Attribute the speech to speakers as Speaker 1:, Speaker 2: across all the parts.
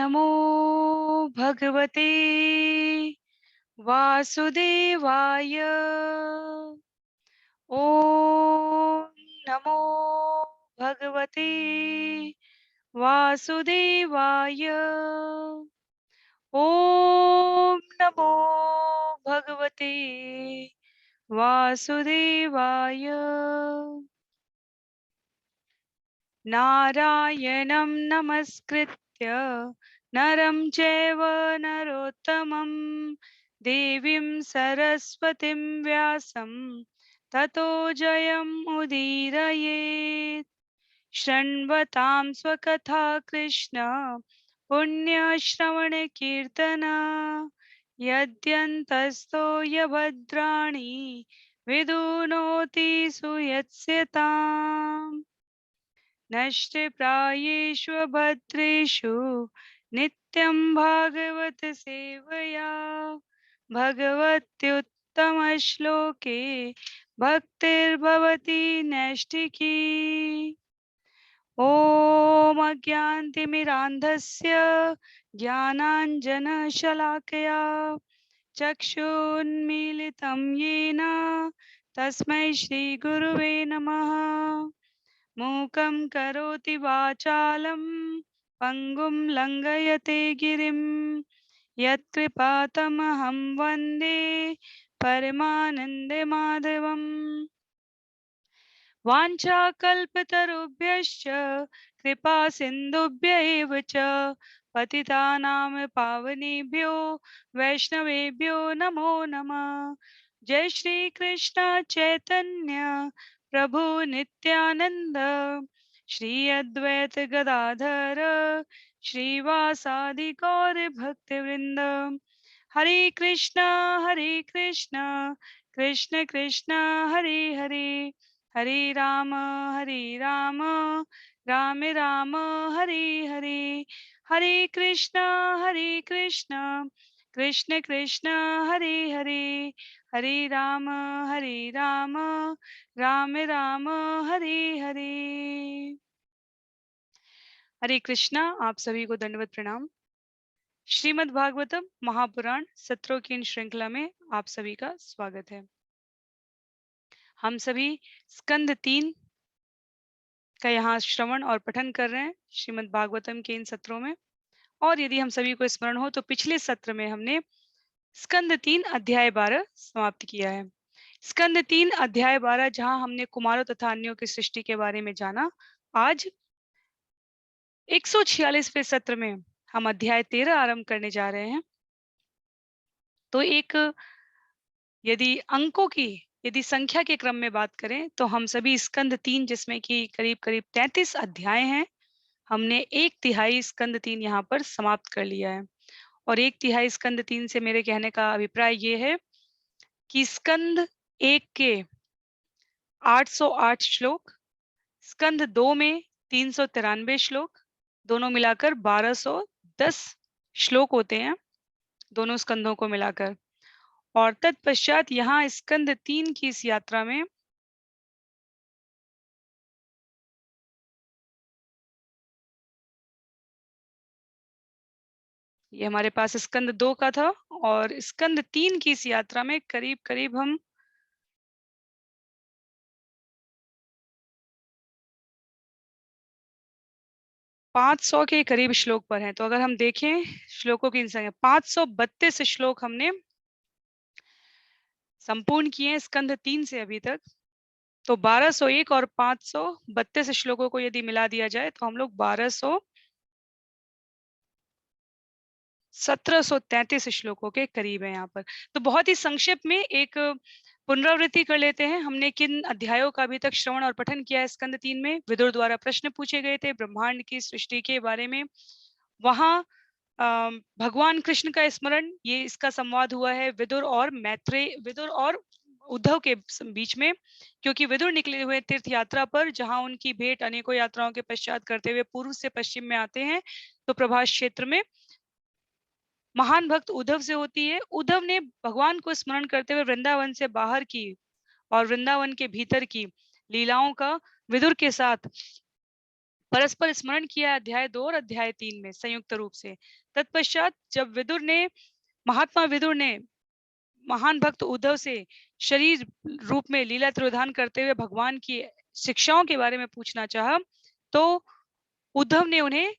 Speaker 1: नमो भगवते वासुदेवाय। ॐ नमो भगवते वासुदेवाय। ॐ नमो भगवते वासुदेवाय। नारायणं नमस्कृत्य नरं चैव नरोत्तमं देवीं सरस्वतीं व्यासं ततो जयमुदीरयेत्। शृण्वतां स्वकथा कृष्ण पुण्यश्रवणकीर्तन यद्यन्तस्तो यभद्राणि विदुनोति सुयत्स्यताम्। नष्टप्रायेषु भद्रेषु नित्यं भागवत सेवया भगवत्युत्तमश्लोके भक्तिर्भवति नैष्ठिकी। ॐ अज्ञानतिमिरान्धस्य ज्ञानाञ्जनशलाकया चक्षुन्मीलितं येन तस्मै श्रीगुरुवे नमः। मूकं करोति वाचालं पङ्गुं लङ्घयते गिरिं यत्कृपातमहं वन्दे परमानन्दमाधवम्। वाञ्छाकल्पतरुभ्यश्च कृपा सिन्धुभ्य एव च पतितानां पावनेभ्यो वैष्णवेभ्यो नमो नमः। जय श्री कृष्ण चैतन्य प्रभु नित्यानंद श्री अद्वैत गदाधर श्रीवासादि गौर भक्तवृंद। हरे कृष्णा कृष्ण कृष्ण हरे हरे, हरे राम राम राम हरे हरे। हरे कृष्णा कृष्ण कृष्ण हरे हरे, हरे राम राम राम हरे हरे। हरे कृष्णा। आप सभी को दंडवत प्रणाम। श्रीमद् भागवतम महापुराण सत्रों की इन श्रृंखला में आप सभी का स्वागत है। हम सभी स्कंद 3 का यहाँ श्रवण और पठन कर रहे हैं श्रीमद् भागवतम के इन सत्रों में। और यदि हम सभी को स्मरण हो तो पिछले सत्र में हमने स्कंद 3 अध्याय 12 समाप्त किया है। स्कंद 3 अध्याय 12 जहां हमने कुमारों तथा अन्यों की सृष्टि के बारे में जाना। आज 146वें सत्र में हम अध्याय 13 आरंभ करने जा रहे हैं। तो एक यदि अंकों की यदि संख्या के क्रम में बात करें तो हम सभी स्कंद 3 जिसमें कि करीब करीब 33 अध्याय हैं, हमने 1/3 स्कंद 3 यहाँ पर समाप्त कर लिया है। और 1/3 स्कंद 3 से मेरे कहने का अभिप्राय ये है कि स्कंद 1 के 808 श्लोक, स्कंद 2 में 393 श्लोक, दोनों मिलाकर 1210 श्लोक होते हैं दोनों स्कंदों को मिलाकर। और तत्पश्चात यहाँ स्कंद 3 की इस यात्रा में ये हमारे पास स्कंद 2 का था और स्कंद 3 की इस यात्रा में करीब करीब हम 500 के करीब श्लोक पर हैं। तो अगर हम देखें श्लोकों की संख्या 532 श्लोक हमने संपूर्ण किए हैं स्कंद 3 से अभी तक। तो 1201 और 532 श्लोकों को यदि मिला दिया जाए तो हम लोग 1733 श्लोकों के करीब है यहाँ पर। तो बहुत ही संक्षेप में एक पुनरावृत्ति कर लेते हैं। हमने किन अध्यायों का अभी तक श्रवण और पठन किया है स्कंद 3 में। विदुर द्वारा प्रश्न पूछे गए थे ब्रह्मांड की सृष्टि के बारे में। वहां भगवान कृष्ण का स्मरण, ये इसका संवाद हुआ है विदुर और उद्धव के बीच में, क्योंकि विदुर निकले हुए तीर्थ यात्रा पर जहां उनकी भेंट अनेकों यात्राओं के पश्चात करते हुए पूर्व से पश्चिम में आते हैं। तो प्रभास क्षेत्र में महान भक्त उद्धव से होती है। उद्धव ने भगवान को स्मरण करते हुए वृंदावन से बाहर की और वृंदावन के भीतर की लीलाओं का विदुर के साथ परस्पर स्मरण किया अध्याय 2 और अध्याय 3 में संयुक्त रूप से। तत्पश्चात जब महात्मा विदुर ने महान भक्त उद्धव से शरीर रूप में लीला तिरोधान करते हुए भगवान की शिक्षाओं के बारे में पूछना चाहा, तो उद्धव ने उन्हें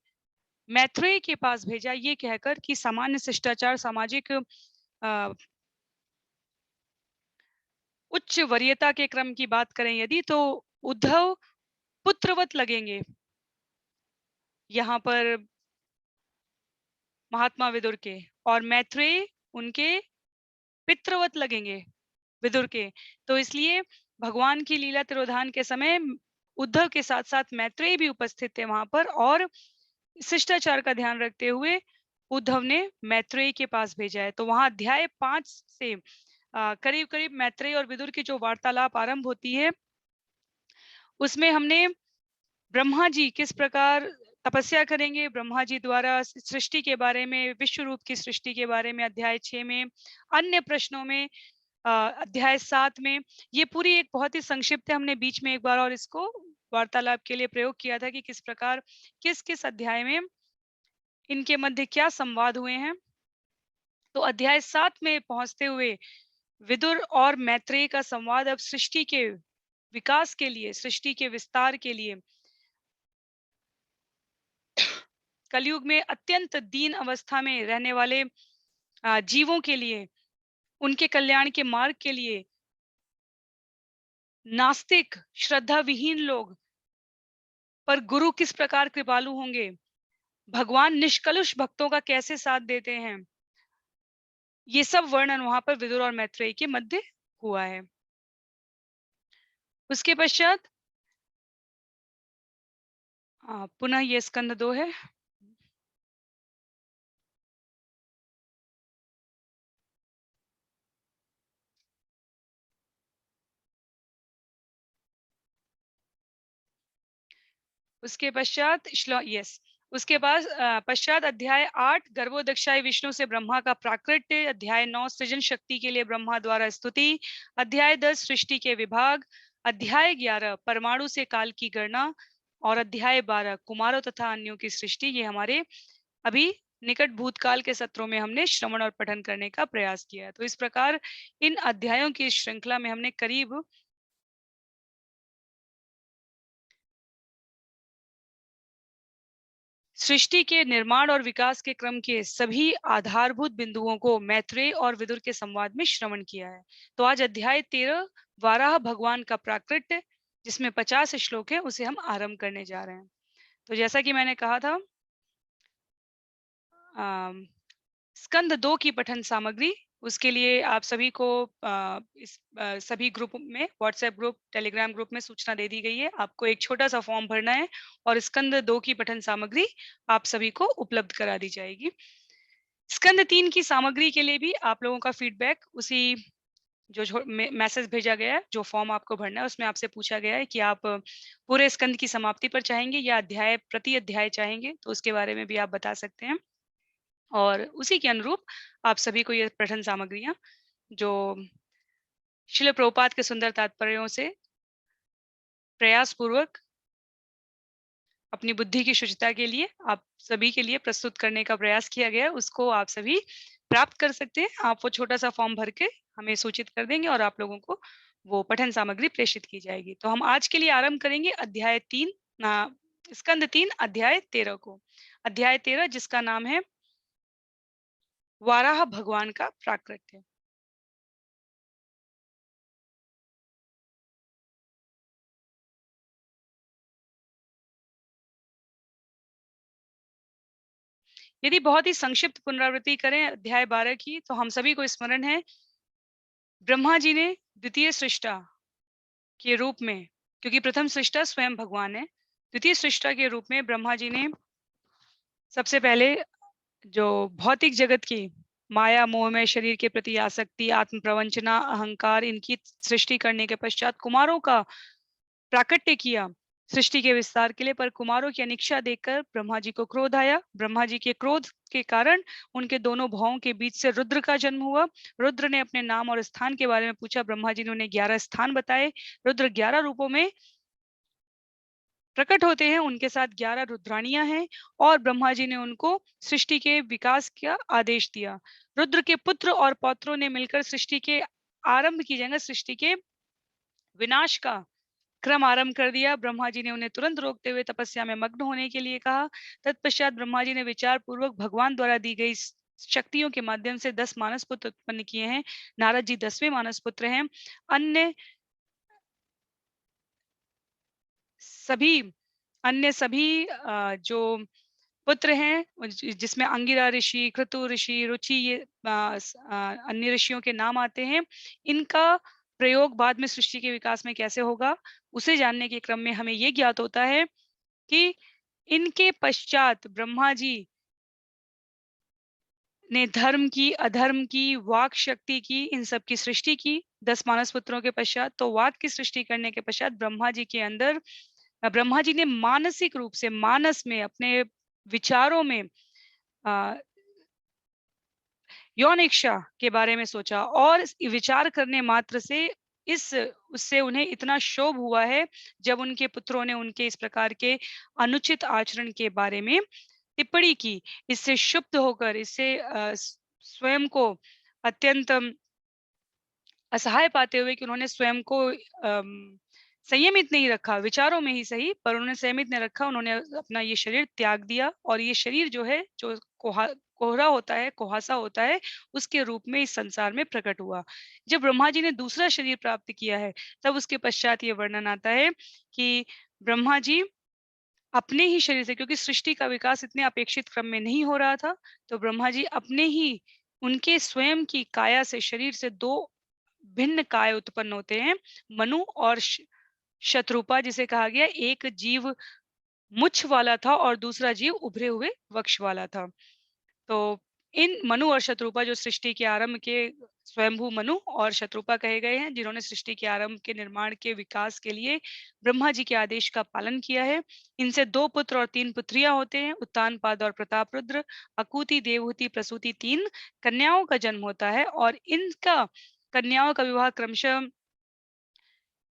Speaker 1: मैत्रेय के पास भेजा, ये कहकर कि सामान्य शिष्टाचार, सामाजिक उच्च वरीयता के क्रम की बात करें यदि, तो उद्धव पुत्रवत लगेंगे यहाँ पर महात्मा विदुर के, और मैत्रेय उनके पितृवत लगेंगे विदुर के। तो इसलिए भगवान की लीला तिरोधान के समय उद्धव के साथ साथ मैत्रेय भी उपस्थित थे वहां पर, और शिष्टाचार का ध्यान रखते हुए उद्धव ने मैत्रेय के पास भेजा है। तो वहां अध्याय 5 से करीब करीब मैत्रेय और विदुर की जो वार्तालाप आरंभ होती है, उसमें हमने ब्रह्मा जी किस प्रकार तपस्या करेंगे, ब्रह्मा जी द्वारा सृष्टि के बारे में, विश्व रूप की सृष्टि के बारे में अध्याय 6 में, अन्य प्रश्नों में अध्याय 7 में, ये पूरी एक बहुत ही संक्षिप्त है। हमने बीच में एक बार और इसको वार्तालाप के लिए प्रयोग किया था कि किस प्रकार किस किस अध्याय में इनके मध्य क्या संवाद हुए हैं। तो अध्याय 7 में पहुंचते हुए विदुर और मैत्रेय का संवाद अब सृष्टि के विकास के लिए, सृष्टि के विस्तार के लिए, कलयुग में अत्यंत दीन अवस्था में रहने वाले जीवों के लिए, उनके कल्याण के मार्ग के लिए, नास्तिक श्रद्धा विहीन लोग पर गुरु किस प्रकार कृपालु होंगे, भगवान निष्कलुष भक्तों का कैसे साथ देते हैं, ये सब वर्णन वहां पर विदुर और मैत्रेय के मध्य हुआ है। उसके पश्चात पुनः ये स्कंद 2 है। उसके पश्चात उसके बाद पश्चात अध्याय 8 गर्भोदक्षाय विष्णु से ब्रह्मा का प्राकृत्य, अध्याय 9 सृजन शक्ति के लिए ब्रह्मा द्वारा स्तुति, अध्याय 10 सृष्टि के विभाग, अध्याय 11 परमाणु से काल की गणना, और अध्याय 12 कुमारों तथा अन्यों की सृष्टि। ये हमारे अभी निकट भूतकाल के सत्रों में हमने श्रवण और पठन करने का प्रयास किया है। तो इस प्रकार इन अध्यायों की श्रृंखला में हमने करीब सृष्टि के निर्माण और विकास के क्रम के सभी आधारभूत बिंदुओं को मैत्रेय और विदुर के संवाद में श्रवण किया है। तो आज अध्याय 13 वाराह भगवान का प्राकृत्य, जिसमें 50 श्लोक है, उसे हम आरंभ करने जा रहे हैं। तो जैसा कि मैंने कहा था, स्कंद 2 की पठन सामग्री, उसके लिए आप सभी को सभी ग्रुप में, व्हाट्सएप ग्रुप, टेलीग्राम ग्रुप में सूचना दे दी गई है। आपको एक छोटा सा फॉर्म भरना है और स्कंद 2 की पठन सामग्री आप सभी को उपलब्ध करा दी जाएगी। स्कंद 3 की सामग्री के लिए भी आप लोगों का फीडबैक उसी जो मैसेज भेजा गया है, जो फॉर्म आपको भरना है, उसमें आपसे पूछा गया है कि आप पूरे स्कंद की समाप्ति पर चाहेंगे या अध्याय प्रति अध्याय चाहेंगे, तो उसके बारे में भी आप बता सकते हैं। और उसी के अनुरूप आप सभी को ये पठन सामग्रियां, जो श्रील प्रभुपाद के सुंदर तात्पर्यों से प्रयास पूर्वक अपनी बुद्धि की शुचिता के लिए आप सभी के लिए प्रस्तुत करने का प्रयास किया गया है, उसको आप सभी प्राप्त कर सकते हैं। आप वो छोटा सा फॉर्म भर के हमें सूचित कर देंगे और आप लोगों को वो पठन सामग्री प्रेषित की जाएगी। तो हम आज के लिए आरंभ करेंगे अध्याय 3 स्कंद 3 अध्याय 13 को। अध्याय 13 जिसका नाम है वाराह भगवान का प्राकृत्य। यदि बहुत ही संक्षिप्त पुनरावृत्ति करें अध्याय 12 की, तो हम सभी को स्मरण है ब्रह्मा जी ने द्वितीय सृष्टा के रूप में, क्योंकि प्रथम सृष्टा स्वयं भगवान है, द्वितीय सृष्टा के रूप में ब्रह्मा जी ने सबसे पहले जो भौतिक जगत की माया मोहमय शरीर के प्रति आसक्ति, आत्म प्रवंचना, अहंकार, इनकी सृष्टि करने के पश्चात कुमारों का प्राकट्य किया सृष्टि के विस्तार के लिए। पर कुमारों की अनिच्छा देखकर ब्रह्मा जी को क्रोध आया। ब्रह्मा जी के क्रोध के कारण उनके दोनों भावों के बीच से रुद्र का जन्म हुआ। रुद्र ने अपने नाम और स्थान के बारे में पूछा। ब्रह्मा जी ने उन्हें 11 स्थान बताए। रुद्र 11 रूपों में प्रकट होते हैं, उनके साथ 11 रुद्राणियां हैं और ब्रह्मा जी ने उनको सृष्टि के विकास का आदेश दिया। रुद्र के पुत्र और पौत्रों ने मिलकर सृष्टि के आरंभ की जगह सृष्टि के विनाश का क्रम आरंभ कर दिया। ब्रह्मा जी ने उन्हें तुरंत रोकते हुए तपस्या में मग्न होने के लिए कहा। तत्पश्चात ब्रह्मा जी ने विचार पूर्वक भगवान द्वारा दी गई शक्तियों के माध्यम से 10 मानस पुत्र उत्पन्न किए हैं। नारद जी 10वें मानस पुत्र हैं। अन्य सभी अन्य सभी जो पुत्र हैं जिसमें अंगिरा ऋषि, क्रतु ऋषि, रुचि, ये अन्य ऋषियों के नाम आते हैं। इनका प्रयोग बाद में सृष्टि के विकास में कैसे होगा, उसे जानने के क्रम में हमें ये ज्ञात होता है कि इनके पश्चात ब्रह्मा जी ने धर्म की, अधर्म की, वाक शक्ति की, इन सब की सृष्टि की 10 मानस पुत्रों के पश्चात। तो वाक की सृष्टि करने के पश्चात ब्रह्मा जी के अंदर ब्रह्मा जी ने मानसिक रूप से मानस में अपने विचारों में यौन इच्छा के बारे में सोचा और विचार करने मात्र से इस उससे उन्हें इतना क्षोभ हुआ है जब उनके पुत्रों ने उनके इस प्रकार के अनुचित आचरण के बारे में टिप्पणी की। इससे क्षुब्ध होकर इससे स्वयं को अत्यंत असहाय पाते हुए कि उन्होंने स्वयं को संयमित नहीं रखा, विचारों में ही सही पर उन्होंने संयमित नहीं रखा, उन्होंने अपना ये शरीर त्याग दिया और ये शरीर जो है जो कोहरा होता है, कुहासा होता है, उसके रूप में इस संसार में प्रकट हुआ। जब ब्रह्मा जी ने दूसरा शरीर प्राप्त किया है, तब उसके पश्चात ये वर्णन आता है कि ब्रह्मा जी अपने ही शरीर से, क्योंकि सृष्टि का विकास इतने अपेक्षित क्रम में नहीं हो रहा था, तो ब्रह्मा जी अपने ही उनके स्वयं की काया से, शरीर से 2 भिन्न काय उत्पन्न होते हैं, मनु और शत्रुपा, जिसे कहा गया एक जीव मुछ वाला था और दूसरा जीव उभरे हुए वक्ष वाला था। तो इन मनु और शत्रुपा जो सृष्टि के आरंभ के स्वयंभू मनु और शत्रुपा कहे गए हैं, जिन्होंने सृष्टि के आरंभ के निर्माण के विकास के लिए ब्रह्मा जी के आदेश का पालन किया है। इनसे 2 पुत्र और 3 पुत्रियां होते हैं, उत्तानपाद और प्रतापरुद्र। अकूति, देवहूति, प्रसूति 3 कन्याओं का जन्म होता है और इनका कन्याओं का विवाह क्रमशः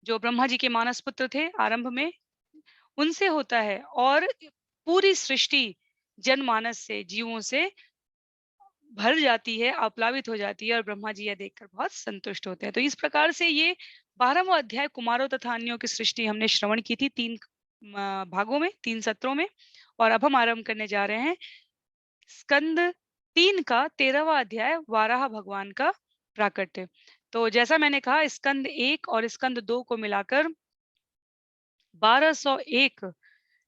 Speaker 1: जो ब्रह्मा जी के मानस पुत्र थे आरंभ में, उनसे होता है और पूरी सृष्टि जनमानस से, जीवों से भर जाती है, आप्लावित हो जाती है और ब्रह्मा जी यह देखकर बहुत संतुष्ट होते हैं। तो इस प्रकार से ये 12वां अध्याय कुमारों तथा अन्यों की सृष्टि हमने श्रवण की थी 3 भागों में, 3 सत्रों में और अब हम आरंभ करने जा रहे हैं स्कंद 3 का 13वां अध्याय वाराह भगवान का प्राकट्य। तो जैसा मैंने कहा स्कंद 1 और स्कंद 2 को मिलाकर 1201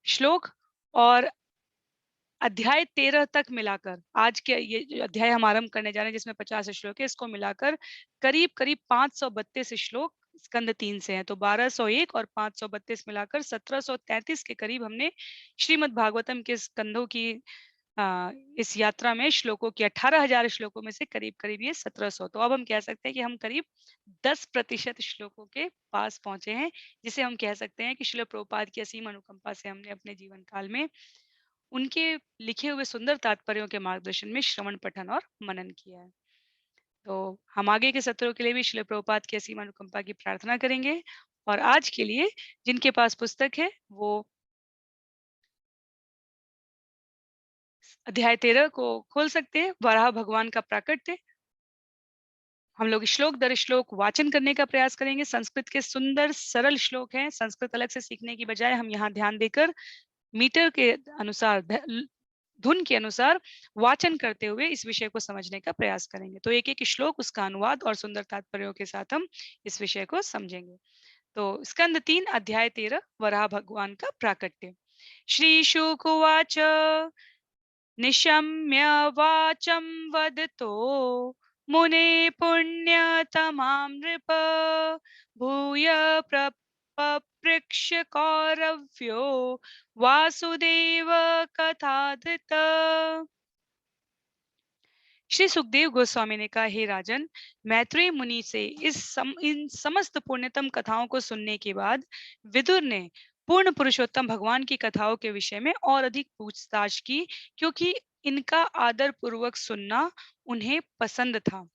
Speaker 1: श्लोक और अध्याय 13 तक मिलाकर आज के ये जो अध्याय हम आरंभ करने जा रहे हैं जिसमें 50 श्लोक है, इसको मिलाकर करीब-करीब 532 श्लोक स्कंद 3 से हैं। तो 1201 और 532 मिलाकर 1733 के करीब हमने श्रीमद् भागवतम के स्कंदों की इस यात्रा में श्लोकों की 18,000 श्लोकों में से करीब-करीब ये 1700। तो अब हम कह सकते हैं कि हम करीब 10% श्लोकों के पास पहुंचे हैं, जिसे हम कह सकते हैं कि श्रील प्रभुपाद की असीम अनुकंपा से हमने अपने जीवन काल में उनके लिखे हुए सुंदर तात्पर्यों के मार्गदर्शन में श्रवण, पठन और मनन किया है। तो हम आगे के सत्रों के लिए भी श्रील प्रभुपाद की असीम अनुकंपा की प्रार्थना करेंगे और आज के लिए जिनके पास पुस्तक है वो अध्याय 13 को खोल सकते हैं, वराह भगवान का प्राकट्य। हम लोग श्लोक दर श्लोक वाचन करने का प्रयास करेंगे। संस्कृत के सुंदर सरल श्लोक हैं, संस्कृत अलग से सीखने की बजाय हम यहाँ ध्यान देकर मीटर के अनुसार धुन के अनुसार वाचन करते हुए इस विषय को समझने का प्रयास करेंगे। तो एक-एक श्लोक, उसका अनुवाद और सुंदर तात्पर्यों के साथ हम इस विषय को समझेंगे। तो स्कंद 3 अध्याय 13 वराह भगवान का प्राकट्य। श्री शुक उवाच निशम्य वाचं वदतो मुने पुण्यतमां नृप भूय पपृक्ष कौरव्यो वासुदेव कथाधृत। श्री सुखदेव गोस्वामी ने कहा, हे राजन, मैत्रेय मुनि से इन समस्त पुण्यतम कथाओं को सुनने के बाद विदुर ने पूर्ण पुरुषोत्तम भगवान की कथाओं के विषय में और अधिक पूछताछ की, क्योंकि इनका आदर पूर्वक सुनना उन्हें पसंद था।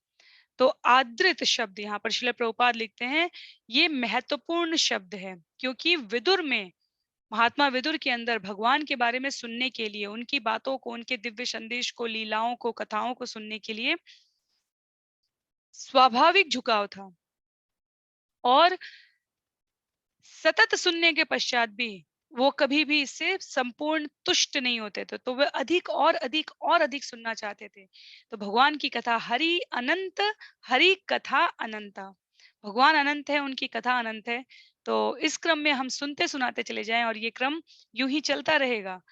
Speaker 1: तो आदृत शब्द यहाँ पर श्रील प्रभुपाद लिखते हैं, ये महत्वपूर्ण शब्द है, क्योंकि विदुर में महात्मा विदुर के अंदर भगवान के बारे में सुनने के लिए, उनकी बातों को, उनके दिव्य संदेश को, लीलाओं को, कथाओं को सुनने के लिए स्वाभाविक झुकाव था। और सतत सुनने के पश्चात भी वो कभी भी इससे संपूर्ण तुष्ट नहीं होते थे, तो वे अधिक और अधिक और अधिक सुनना चाहते थे। तो भगवान की कथा हरि अनंत, हरि कथा अनंता। भगवान अनंत है, उनकी कथा अनंत है। तो इस क्रम में हम सुनते सुनाते चले जाएं और ये क्रम यूं ही चलता रहेगा।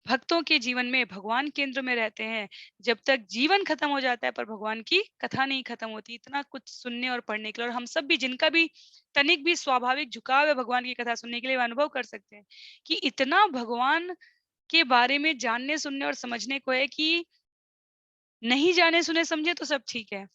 Speaker 1: भक्तों के जीवन में भगवान केंद्र में रहते हैं। जब तक जीवन खत्म हो जाता है पर भगवान की कथा नहीं खत्म होती। इतना कुछ सुनने और पढ़ने के लिए, और हम सब भी, जिनका भी तनिक भी स्वाभाविक झुकाव है भगवान की कथा सुनने के लिए, अनुभव कर सकते हैं कि इतना भगवान के बारे में जानने, सुनने और समझने को है कि नहीं जाने सुने समझे तो सब ठीक है,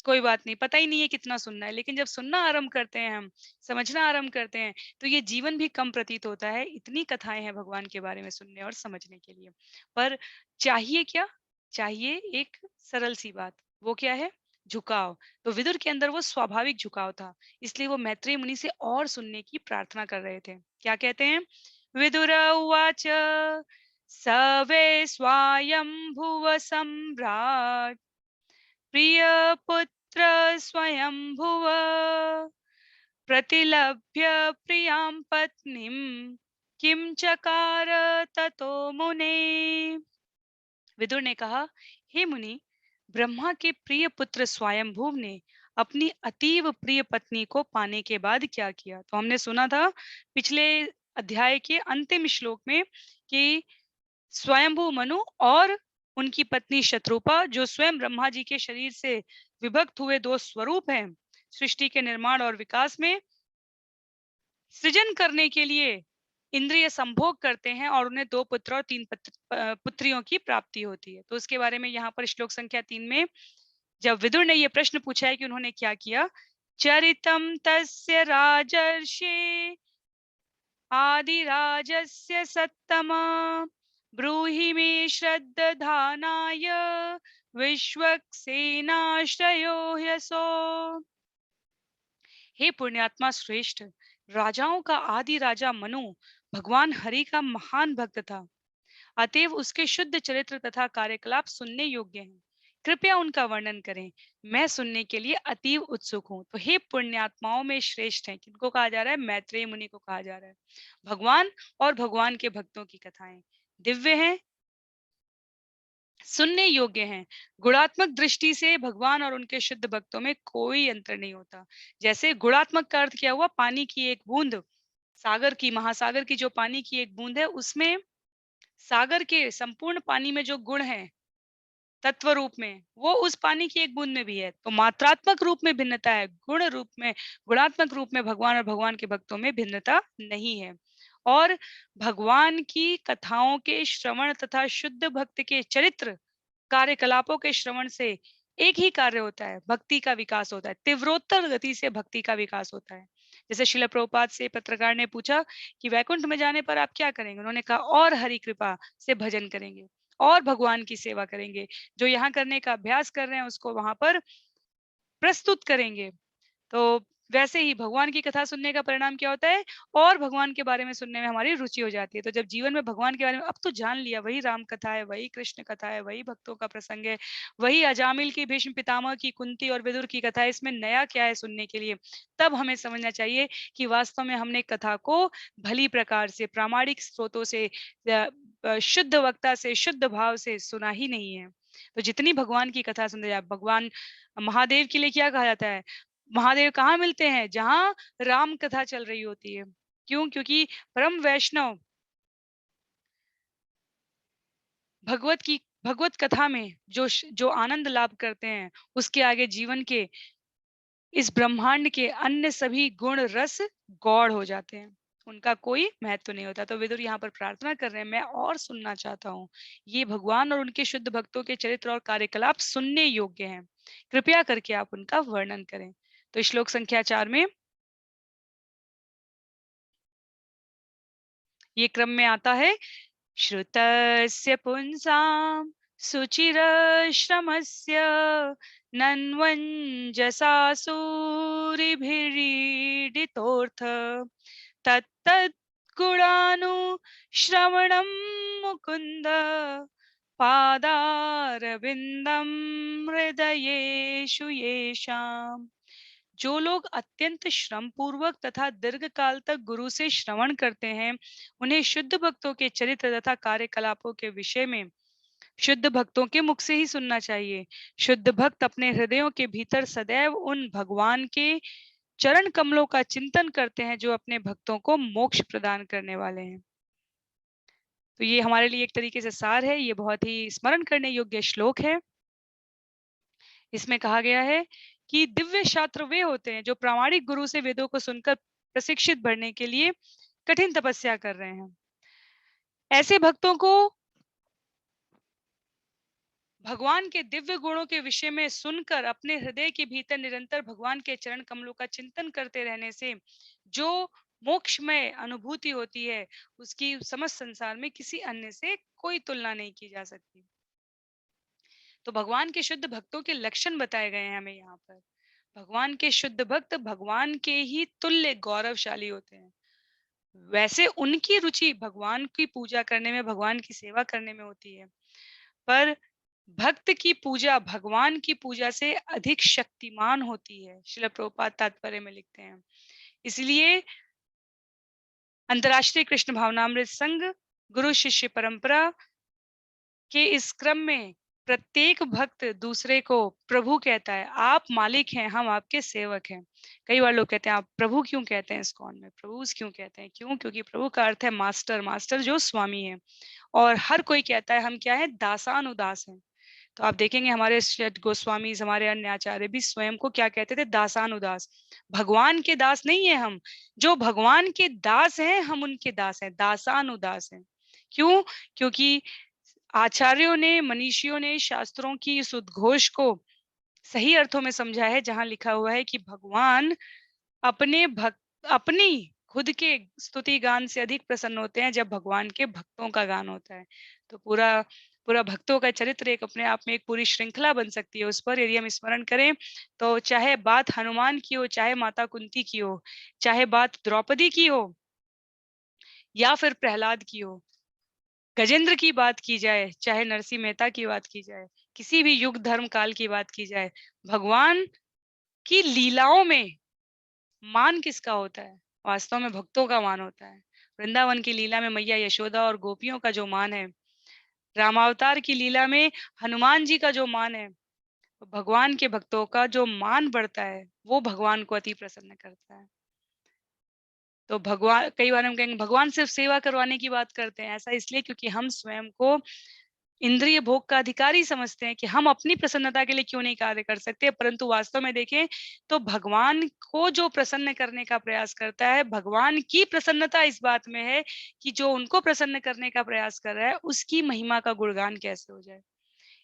Speaker 1: कोई बात नहीं, पता ही नहीं है कितना सुनना है। लेकिन जब सुनना आरंभ करते हैं हम, समझना आरंभ करते हैं, तो ये जीवन भी कम प्रतीत होता है। इतनी कथाएं हैं भगवान के बारे में सुनने और समझने के लिए। पर चाहिए क्या? चाहिए एक सरल सी बात। वो क्या है? झुकाव। तो विदुर के अंदर वो स्वाभाविक झुकाव था, इसलिए वो मैत्रेय मुनि से और सुनने की प्रार्थना कर रहे थे। क्या कहते हैं? विदुर उवाच स वै स्वायंभुव सम्राट् प्रियपुत्र स्वयंभुव प्रतिलभ्य प्रियां पत्नीं किं चकार ततो मुने। विदुर ने कहा, हे मुनि, ब्रह्मा के प्रिय पुत्र स्वयंभुव ने अपनी अतीव प्रिय पत्नी को पाने के बाद क्या किया? तो हमने सुना था पिछले अध्याय के अंतिम श्लोक में कि स्वयंभू मनु और उनकी पत्नी शत्रुपा, जो स्वयं ब्रह्मा जी के शरीर से विभक्त हुए दो स्वरूप हैं, सृष्टि के निर्माण और विकास में सृजन करने के लिए इंद्रिय संभोग करते हैं और उन्हें दो पुत्र और तीन पुत्रियों की प्राप्ति होती है। तो उसके बारे में यहाँ पर श्लोक संख्या 3 में जब विदुर ने ये प्रश्न पूछा है कि उन्होंने क्या किया, चरितम तस्य राजर्षि आदिराजस्य सत्तमा ब्रूहि मे श्रद्धानाय विश्वक्सेनाश्रयो ह्यसो। हे पुण्यात्मा श्रेष्ठ, राजाओं का आदि राजा मनु भगवान हरि का महान भक्त था, अतएव उसके शुद्ध चरित्र तथा कार्यकलाप सुनने योग्य हैं। कृपया उनका वर्णन करें, मैं सुनने के लिए अतीव उत्सुक हूँ। तो हे पुण्यात्माओं में श्रेष्ठ हैं, किनको कहा जा रहा है? मैत्रेय मुनि को कहा जा रहा है। भगवान और भगवान के भक्तों की कथाएं दिव्य हैं, सुनने योग्य हैं। गुणात्मक दृष्टि से भगवान और उनके शुद्ध भक्तों में कोई अंतर नहीं होता। जैसे गुणात्मक का अर्थ क्या हुआ? पानी की एक बूंद, सागर की, महासागर की जो पानी की एक बूंद है, उसमें सागर के संपूर्ण पानी में जो गुण है तत्व रूप में, वो उस पानी की एक बूंद में भी है। तो मात्रात्मक रूप में भिन्नता है, गुण रूप में, गुणात्मक रूप में भगवान और भगवान के भक्तों में भिन्नता नहीं है। और भगवान की कथाओं के श्रवण तथा शुद्ध भक्त के चरित्र कार्यकलापों के श्रवण से एक ही कार्य होता है, भक्ति का विकास होता है, तीव्रोत्तर गति से भक्ति का विकास होता है। जैसे शिल प्रभुपाद से पत्रकार ने पूछा कि वैकुंठ में जाने पर आप क्या करेंगे? उन्होंने कहा और हरि कृपा से भजन करेंगे और भगवान की सेवा करेंगे, जो यहाँ करने का अभ्यास कर रहे हैं उसको वहां पर प्रस्तुत करेंगे। तो वैसे ही भगवान की कथा सुनने का परिणाम क्या होता है? और भगवान के बारे में सुनने में हमारी रुचि हो जाती है। तो जब जीवन में भगवान के बारे में अब तो जान लिया, वही राम कथा है, वही कृष्ण कथा है, वही भक्तों का प्रसंग है, वही अजामिल की, भीष्म पितामह की, कुंती और विदुर की कथा है, इसमें नया क्या है सुनने के लिए? तब हमें समझना चाहिए कि वास्तव में हमने कथा को भली प्रकार से, प्रामाणिक स्रोतों से, शुद्ध वक्ता से, शुद्ध भाव से सुना ही नहीं है। तो जितनी भगवान की कथा सुनते जाए, भगवान महादेव के लिए क्या कहा जाता है? महादेव कहाँ मिलते हैं? जहाँ राम कथा चल रही होती है। क्यों? क्योंकि परम वैष्णव भगवत कथा में जो आनंद लाभ करते हैं, उसके आगे जीवन के इस ब्रह्मांड के अन्य सभी गुण रस गौड़ हो जाते हैं, उनका कोई महत्व नहीं होता। तो विदुर यहाँ पर प्रार्थना कर रहे हैं, मैं और सुनना चाहता हूँ। ये भगवान और उनके शुद्ध भक्तों के चरित्र और कार्यकलाप सुनने योग्य हैं, कृपया करके आप उनका वर्णन करें। तो श्लोक संख्या 4 में ये क्रम में आता है, श्रुतस्य पुंसां सुचिरश्रमस्य नन्वञ्जसा सूरिभिरीडितोऽर्थ तत्तत् सद्गुणानु श्रवणं मुकुंद पादारविंदम हृदयेषु येषाम्। जो लोग अत्यंत श्रम पूर्वक तथा दीर्घ काल तक गुरु से श्रवण करते हैं, उन्हें शुद्ध भक्तों के चरित्र तथा कार्यकलापों के विषय में शुद्ध भक्तों के मुख से ही सुनना चाहिए। शुद्ध भक्त अपने हृदयों के भीतर सदैव उन भगवान के चरण कमलों का चिंतन करते हैं जो अपने भक्तों को मोक्ष प्रदान करने वाले हैं। तो ये हमारे लिए एक तरीके से सार है। ये बहुत ही स्मरण करने योग्य श्लोक है। इसमें कहा गया है कि दिव्य शास्त्र वे होते हैं जो प्रामाणिक गुरु से वेदों को सुनकर प्रशिक्षित बढ़ने के लिए कठिन तपस्या कर रहे हैं। ऐसे भक्तों को भगवान के दिव्य गुणों के विषय में सुनकर अपने हृदय के भीतर निरंतर भगवान के चरण कमलों का चिंतन करते रहने से जो मोक्षमय अनुभूति होती है, उसकी समस्त संसार में किसी अन्य से कोई तुलना नहीं की जा सकती। तो भगवान के शुद्ध भक्तों के लक्षण बताए गए हैं हमें यहाँ पर। भगवान के शुद्ध भक्त भगवान के ही तुल्य गौरवशाली होते हैं। वैसे उनकी रुचि भगवान की पूजा करने में, भगवान की सेवा करने में होती है, पर भक्त की पूजा भगवान की पूजा से अधिक शक्तिमान होती है। श्रील प्रभुपाद तात्पर्य में लिखते हैं। इसलिए अंतर्राष्ट्रीय कृष्ण भावनामृत संघ गुरु शिष्य परंपरा के इस क्रम में प्रत्येक भक्त दूसरे को प्रभु कहता है। आप मालिक हैं, हम आपके सेवक हैं। कई बार लोग कहते हैं आप प्रभु क्यों कहते हैं इस्कॉन में, प्रभु क्यों कहते हैं? क्यों? क्योंकि प्रभु का अर्थ है मास्टर, मास्टर जो स्वामी है। और हर कोई कहता है हम क्या है, दासानुदास हैं। तो आप देखेंगे हमारे गोस्वामी, हमारे अन्य आचार्य भी स्वयं को क्या कहते थे, दासानुदास। भगवान के दास नहीं है हम, जो भगवान के दास हैं हम उनके दास हैं, दासानुदास हैं। क्यों? क्योंकि आचार्यों ने, मनीषियों ने शास्त्रों की इस उद्घोष को सही अर्थों में समझा है, जहां लिखा हुआ है कि भगवान अपनी खुद के स्तुति गान से अधिक प्रसन्न होते हैं जब भगवान के भक्तों का गान होता है। तो पूरा पूरा भक्तों का चरित्र एक अपने आप में एक पूरी श्रृंखला बन सकती है। उस पर यदि हम स्मरण करें तो चाहे बात हनुमान की हो, चाहे माता कुंती की हो, चाहे बात द्रौपदी की हो या फिर प्रहलाद की हो, गजेंद्र की बात की जाए, चाहे नरसिंह मेहता की बात की जाए, किसी भी युग धर्म काल की बात की जाए, भगवान की लीलाओं में मान किसका होता है? वास्तव में भक्तों का मान होता है। वृंदावन की लीला में मैया यशोदा और गोपियों का जो मान है, रामावतार की लीला में हनुमान जी का जो मान है, भगवान के भक्तों का जो मान बढ़ता है वो भगवान को अति प्रसन्न करता है। तो भगवान, कई बार हम कहेंगे भगवान सिर्फ सेवा करवाने की बात करते हैं। ऐसा इसलिए क्योंकि हम स्वयं को इंद्रिय भोग का अधिकारी समझते हैं कि हम अपनी प्रसन्नता के लिए क्यों नहीं कार्य कर सकते, परंतु वास्तव में देखें तो भगवान को जो प्रसन्न करने का प्रयास करता है, भगवान की प्रसन्नता इस बात में है कि जो उनको प्रसन्न करने का प्रयास कर रहा है उसकी महिमा का गुणगान कैसे हो जाए।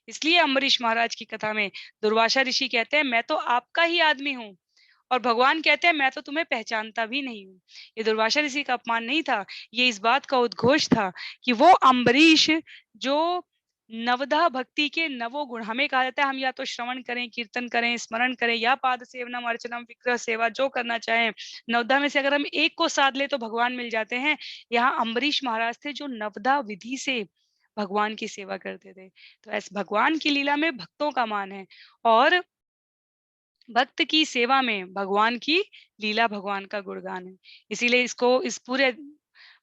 Speaker 1: इसलिए अम्बरीश महाराज की कथा में दुर्वासा ऋषि कहते हैं मैं तो आपका ही आदमी हूँ, और भगवान कहते हैं मैं तो तुम्हें पहचानता भी नहीं हूँ। ये दुर्वासा ऋषि का अपमान नहीं था, ये इस बात का उद्घोष था कि वो अम्बरीश जो नवधा भक्ति के नवो गुण, हमें कहा जाता है हम या तो श्रवण करें, कीर्तन करें, स्मरण करें, या पाद सेवनम अर्चनम विग्रह सेवा जो करना चाहें, नवधा में से अगर हम एक को साध ले तो भगवान मिल जाते हैं। यहाँ अम्बरीश महाराज थे जो नवधा विधि से भगवान की सेवा करते थे। तो ऐसे भगवान की लीला में भक्तों का मान है, और भक्त की सेवा में भगवान की लीला, भगवान का गुणगान है। इसीलिए इसको, इस पूरे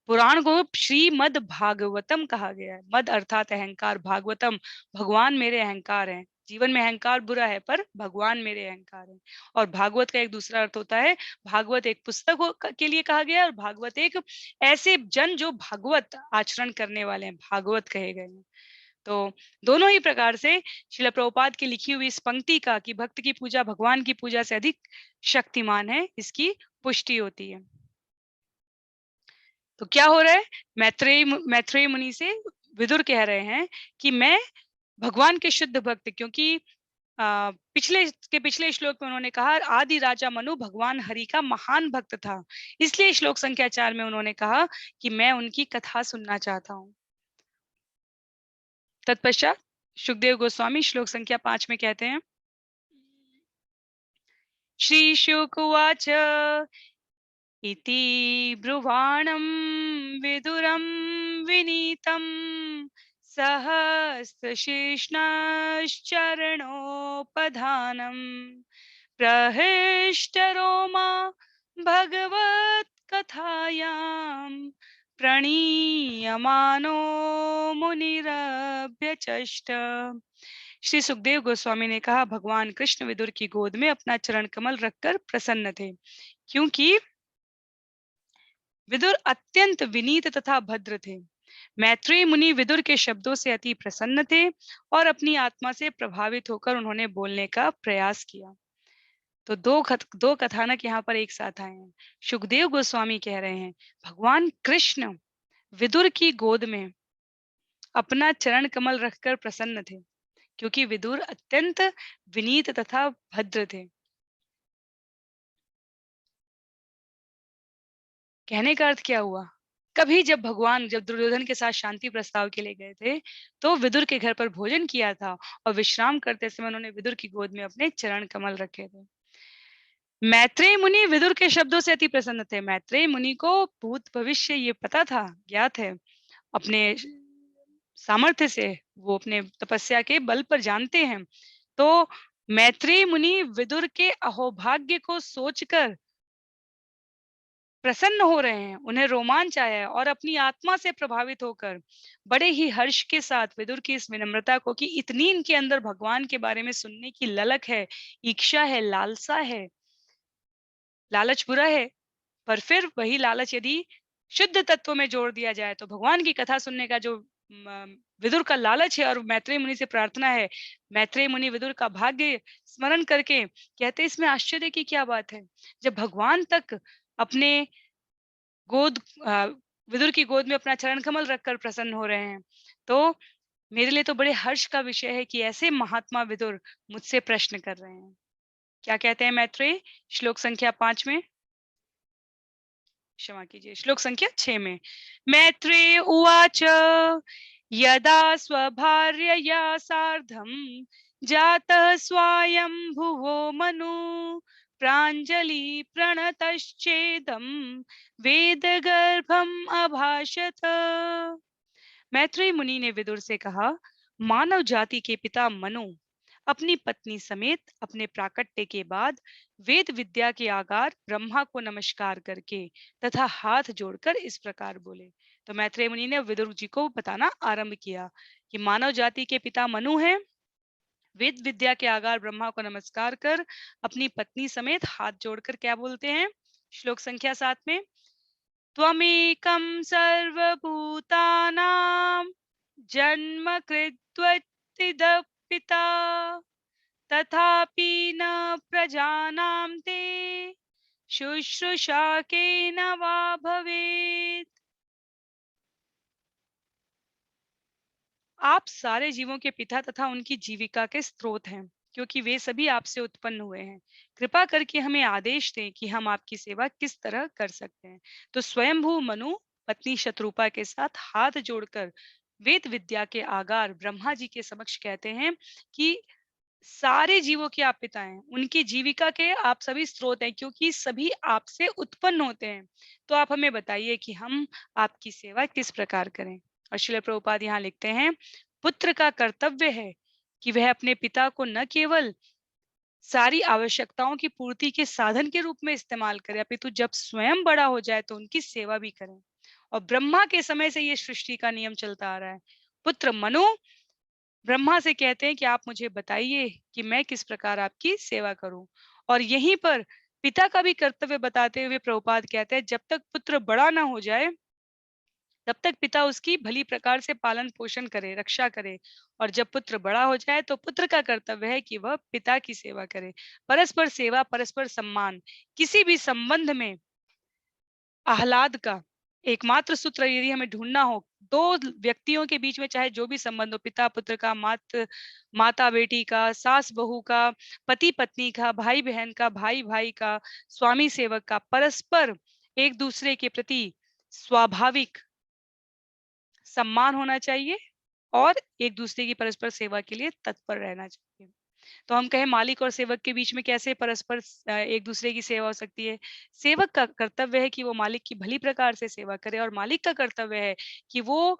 Speaker 1: पुराण को श्रीमद् भागवतम कहा गया है। मद अर्थात अहंकार, भागवतम भगवान मेरे अहंकार हैं। जीवन में अहंकार बुरा है पर भगवान मेरे अहंकार हैं। और भागवत का एक दूसरा अर्थ होता है, भागवत एक पुस्तक के लिए कहा गया है, और भागवत एक ऐसे जन जो भागवत आचरण करने वाले हैं, भागवत कहे गए हैं। तो दोनों ही प्रकार से श्रील प्रभुपाद की लिखी हुई इस पंक्ति का कि भक्त की पूजा भगवान की पूजा से अधिक शक्तिमान है, इसकी पुष्टि होती है। तो क्या हो रहा है, मैत्रेय मुनि से विदुर कह रहे हैं कि मैं भगवान के शुद्ध भक्त, क्योंकि पिछले श्लोक में उन्होंने कहा आदि राजा मनु भगवान हरि का महान भक्त था, इसलिए श्लोक संख्या 4 में उन्होंने कहा कि मैं उनकी कथा सुनना चाहता हूँ। तत्पश्चात सुखदेव गोस्वामी श्लोक संख्या 5 में कहते हैं, श्री शुक उवाच इति ब्रुवाणं विदुरं विनीतं सहस्रशीर्ष्णश्चरणोपधानम् प्रहृष्टरोमा भगवत्कथायां प्रणीयमानो मुनिरभ्यचष्ट। श्री सुखदेव गोस्वामी ने कहा, भगवान कृष्ण विदुर की गोद में अपना चरण कमल रखकर प्रसन्न थे, क्योंकि विदुर अत्यंत विनीत तथा भद्र थे। मैत्रेय मुनि विदुर के शब्दों से अति प्रसन्न थे और अपनी आत्मा से प्रभावित होकर उन्होंने बोलने का प्रयास किया। तो दो कथानक यहाँ पर एक साथ आए हैं। सुखदेव गोस्वामी कह रहे हैं, भगवान कृष्ण विदुर की गोद में अपना चरण कमल रखकर प्रसन्न थे, क्योंकि विदुर अत्यंत विनीत तथा भद्र थे। कहने का अर्थ क्या हुआ? कभी जब भगवान जब दुर्योधन के साथ शांति प्रस्ताव के लिए गए थे, तो विदुर के घर पर भोजन किया था और विश्राम करते समय उन्होंने विदुर की गोद में अपने चरण कमल रखे थे। मैत्रेय मुनि विदुर के शब्दों से अति प्रसन्न थे। मैत्रेय मुनि को भूत भविष्य ये पता था, ज्ञात है, अपने सामर्थ्य से, वो अपने तपस्या के बल पर जानते हैं। तो मैत्रेय मुनि विदुर के अहोभाग्य को सोचकर प्रसन्न हो रहे हैं, उन्हें रोमांच आया है और अपनी आत्मा से प्रभावित होकर बड़े ही हर्ष के साथ विदुर की इस विनम्रता को, कि इतनी इनके अंदर भगवान के बारे में सुनने की ललक है, इच्छा है, लालसा है। लालच बुरा है, पर फिर वही लालच यदि शुद्ध तत्व में जोड़ दिया जाए तो भगवान की कथा सुनने का जो विदुर का लालच है और मैत्रेय मुनि से प्रार्थना है, मैत्रेय मुनि विदुर का भाग्य स्मरण करके कहते, इसमें आश्चर्य की क्या बात है? जब भगवान तक अपने गोद विदुर की गोद में अपना चरण कमल रखकर प्रसन्न हो रहे हैं, तो मेरे लिए तो बड़े हर्ष का विषय है कि ऐसे महात्मा विदुर मुझसे प्रश्न कर रहे हैं। क्या कहते हैं मैत्रेय? श्लोक संख्या 5 में, क्षमा कीजिए, श्लोक संख्या 6 में। मैत्रेय उवाच यदा स्वभार्यया सार्धं जातः स्वायंभुवो मनु प्राञ्जलि प्रणतश्चेदं वेदगर्भम् अभाषत। मैत्रेय मुनि ने विदुर से कहा, मानव जाति के पिता मनु अपनी पत्नी समेत अपने प्राकट्य के बाद वेद विद्या के आगार ब्रह्मा को नमस्कार करके तथा हाथ जोड़कर इस प्रकार बोले। तो मैत्रेय मुनि ने विदुर जी को बताना आरंभ किया कि मानव जाति के पिता मनु हैं, वेद विद्या के आगार ब्रह्मा को नमस्कार कर अपनी पत्नी समेत हाथ जोड़कर क्या बोलते हैं? श्लोक संख्या 7 में, त्वमेकं सर्वभूतानां जन्मकृद्व्यक्तिदः पिता तथापि न प्रजानां ते शुश्रूषा केन वा भवेत्। आप सारे जीवों के पिता तथा उनकी जीविका के स्रोत हैं, क्योंकि वे सभी आपसे उत्पन्न हुए हैं। कृपा करके हमें आदेश दें कि हम आपकी सेवा किस तरह कर सकते हैं। तो स्वयंभू मनु पत्नी शत्रुपा के साथ हाथ जोड़कर वेद विद्या के आगार ब्रह्मा जी के समक्ष कहते हैं कि सारे जीवों के आप पिता हैं, उनकी जीविका के आप सभी स्रोत हैं, क्योंकि सभी आपसे उत्पन्न होते हैं। तो आप हमें बताइए कि हम आपकी सेवा किस प्रकार करें। और श्रील प्रभुपाद यहाँ लिखते हैं, पुत्र का कर्तव्य है कि वह अपने पिता को न केवल सारी आवश्यकताओं की पूर्ति के साधन के रूप में इस्तेमाल करे, अपितु जब स्वयं बड़ा हो जाए तो उनकी सेवा भी करें। और ब्रह्मा के समय से ये सृष्टि का नियम चलता आ रहा है। पुत्र मनु ब्रह्मा से कहते हैं कि आप मुझे बताइए कि मैं किस प्रकार आपकी सेवा करूं। और यहीं पर पिता का भी कर्तव्य बताते हुए प्रभुपाद कहते हैं, जब तक पुत्र बड़ा ना हो जाए तब तक पिता उसकी भली प्रकार से पालन पोषण करे, रक्षा करे। और जब पुत्र बड़ा हो जाए तो पुत्र का कर्तव्य है कि वह पिता की सेवा करे। परस्पर सेवा, परस्पर सम्मान, किसी भी संबंध में आह्लाद का एकमात्र सूत्र यदि हमें ढूंढना हो, दो व्यक्तियों के बीच में चाहे जो भी संबंध हो, पिता पुत्र का, माता बेटी का, सास बहू का, पति पत्नी का, भाई बहन का, भाई भाई का, स्वामी सेवक का, परस्पर एक दूसरे के प्रति स्वाभाविक सम्मान होना चाहिए और एक दूसरे की परस्पर सेवा के लिए तत्पर रहना चाहिए। तो हम कहें मालिक और सेवक के बीच में कैसे परस्पर एक दूसरे की सेवा हो सकती है। सेवक का कर्तव्य है कि वो मालिक की भली प्रकार से सेवा करे और मालिक का कर्तव्य है कि वो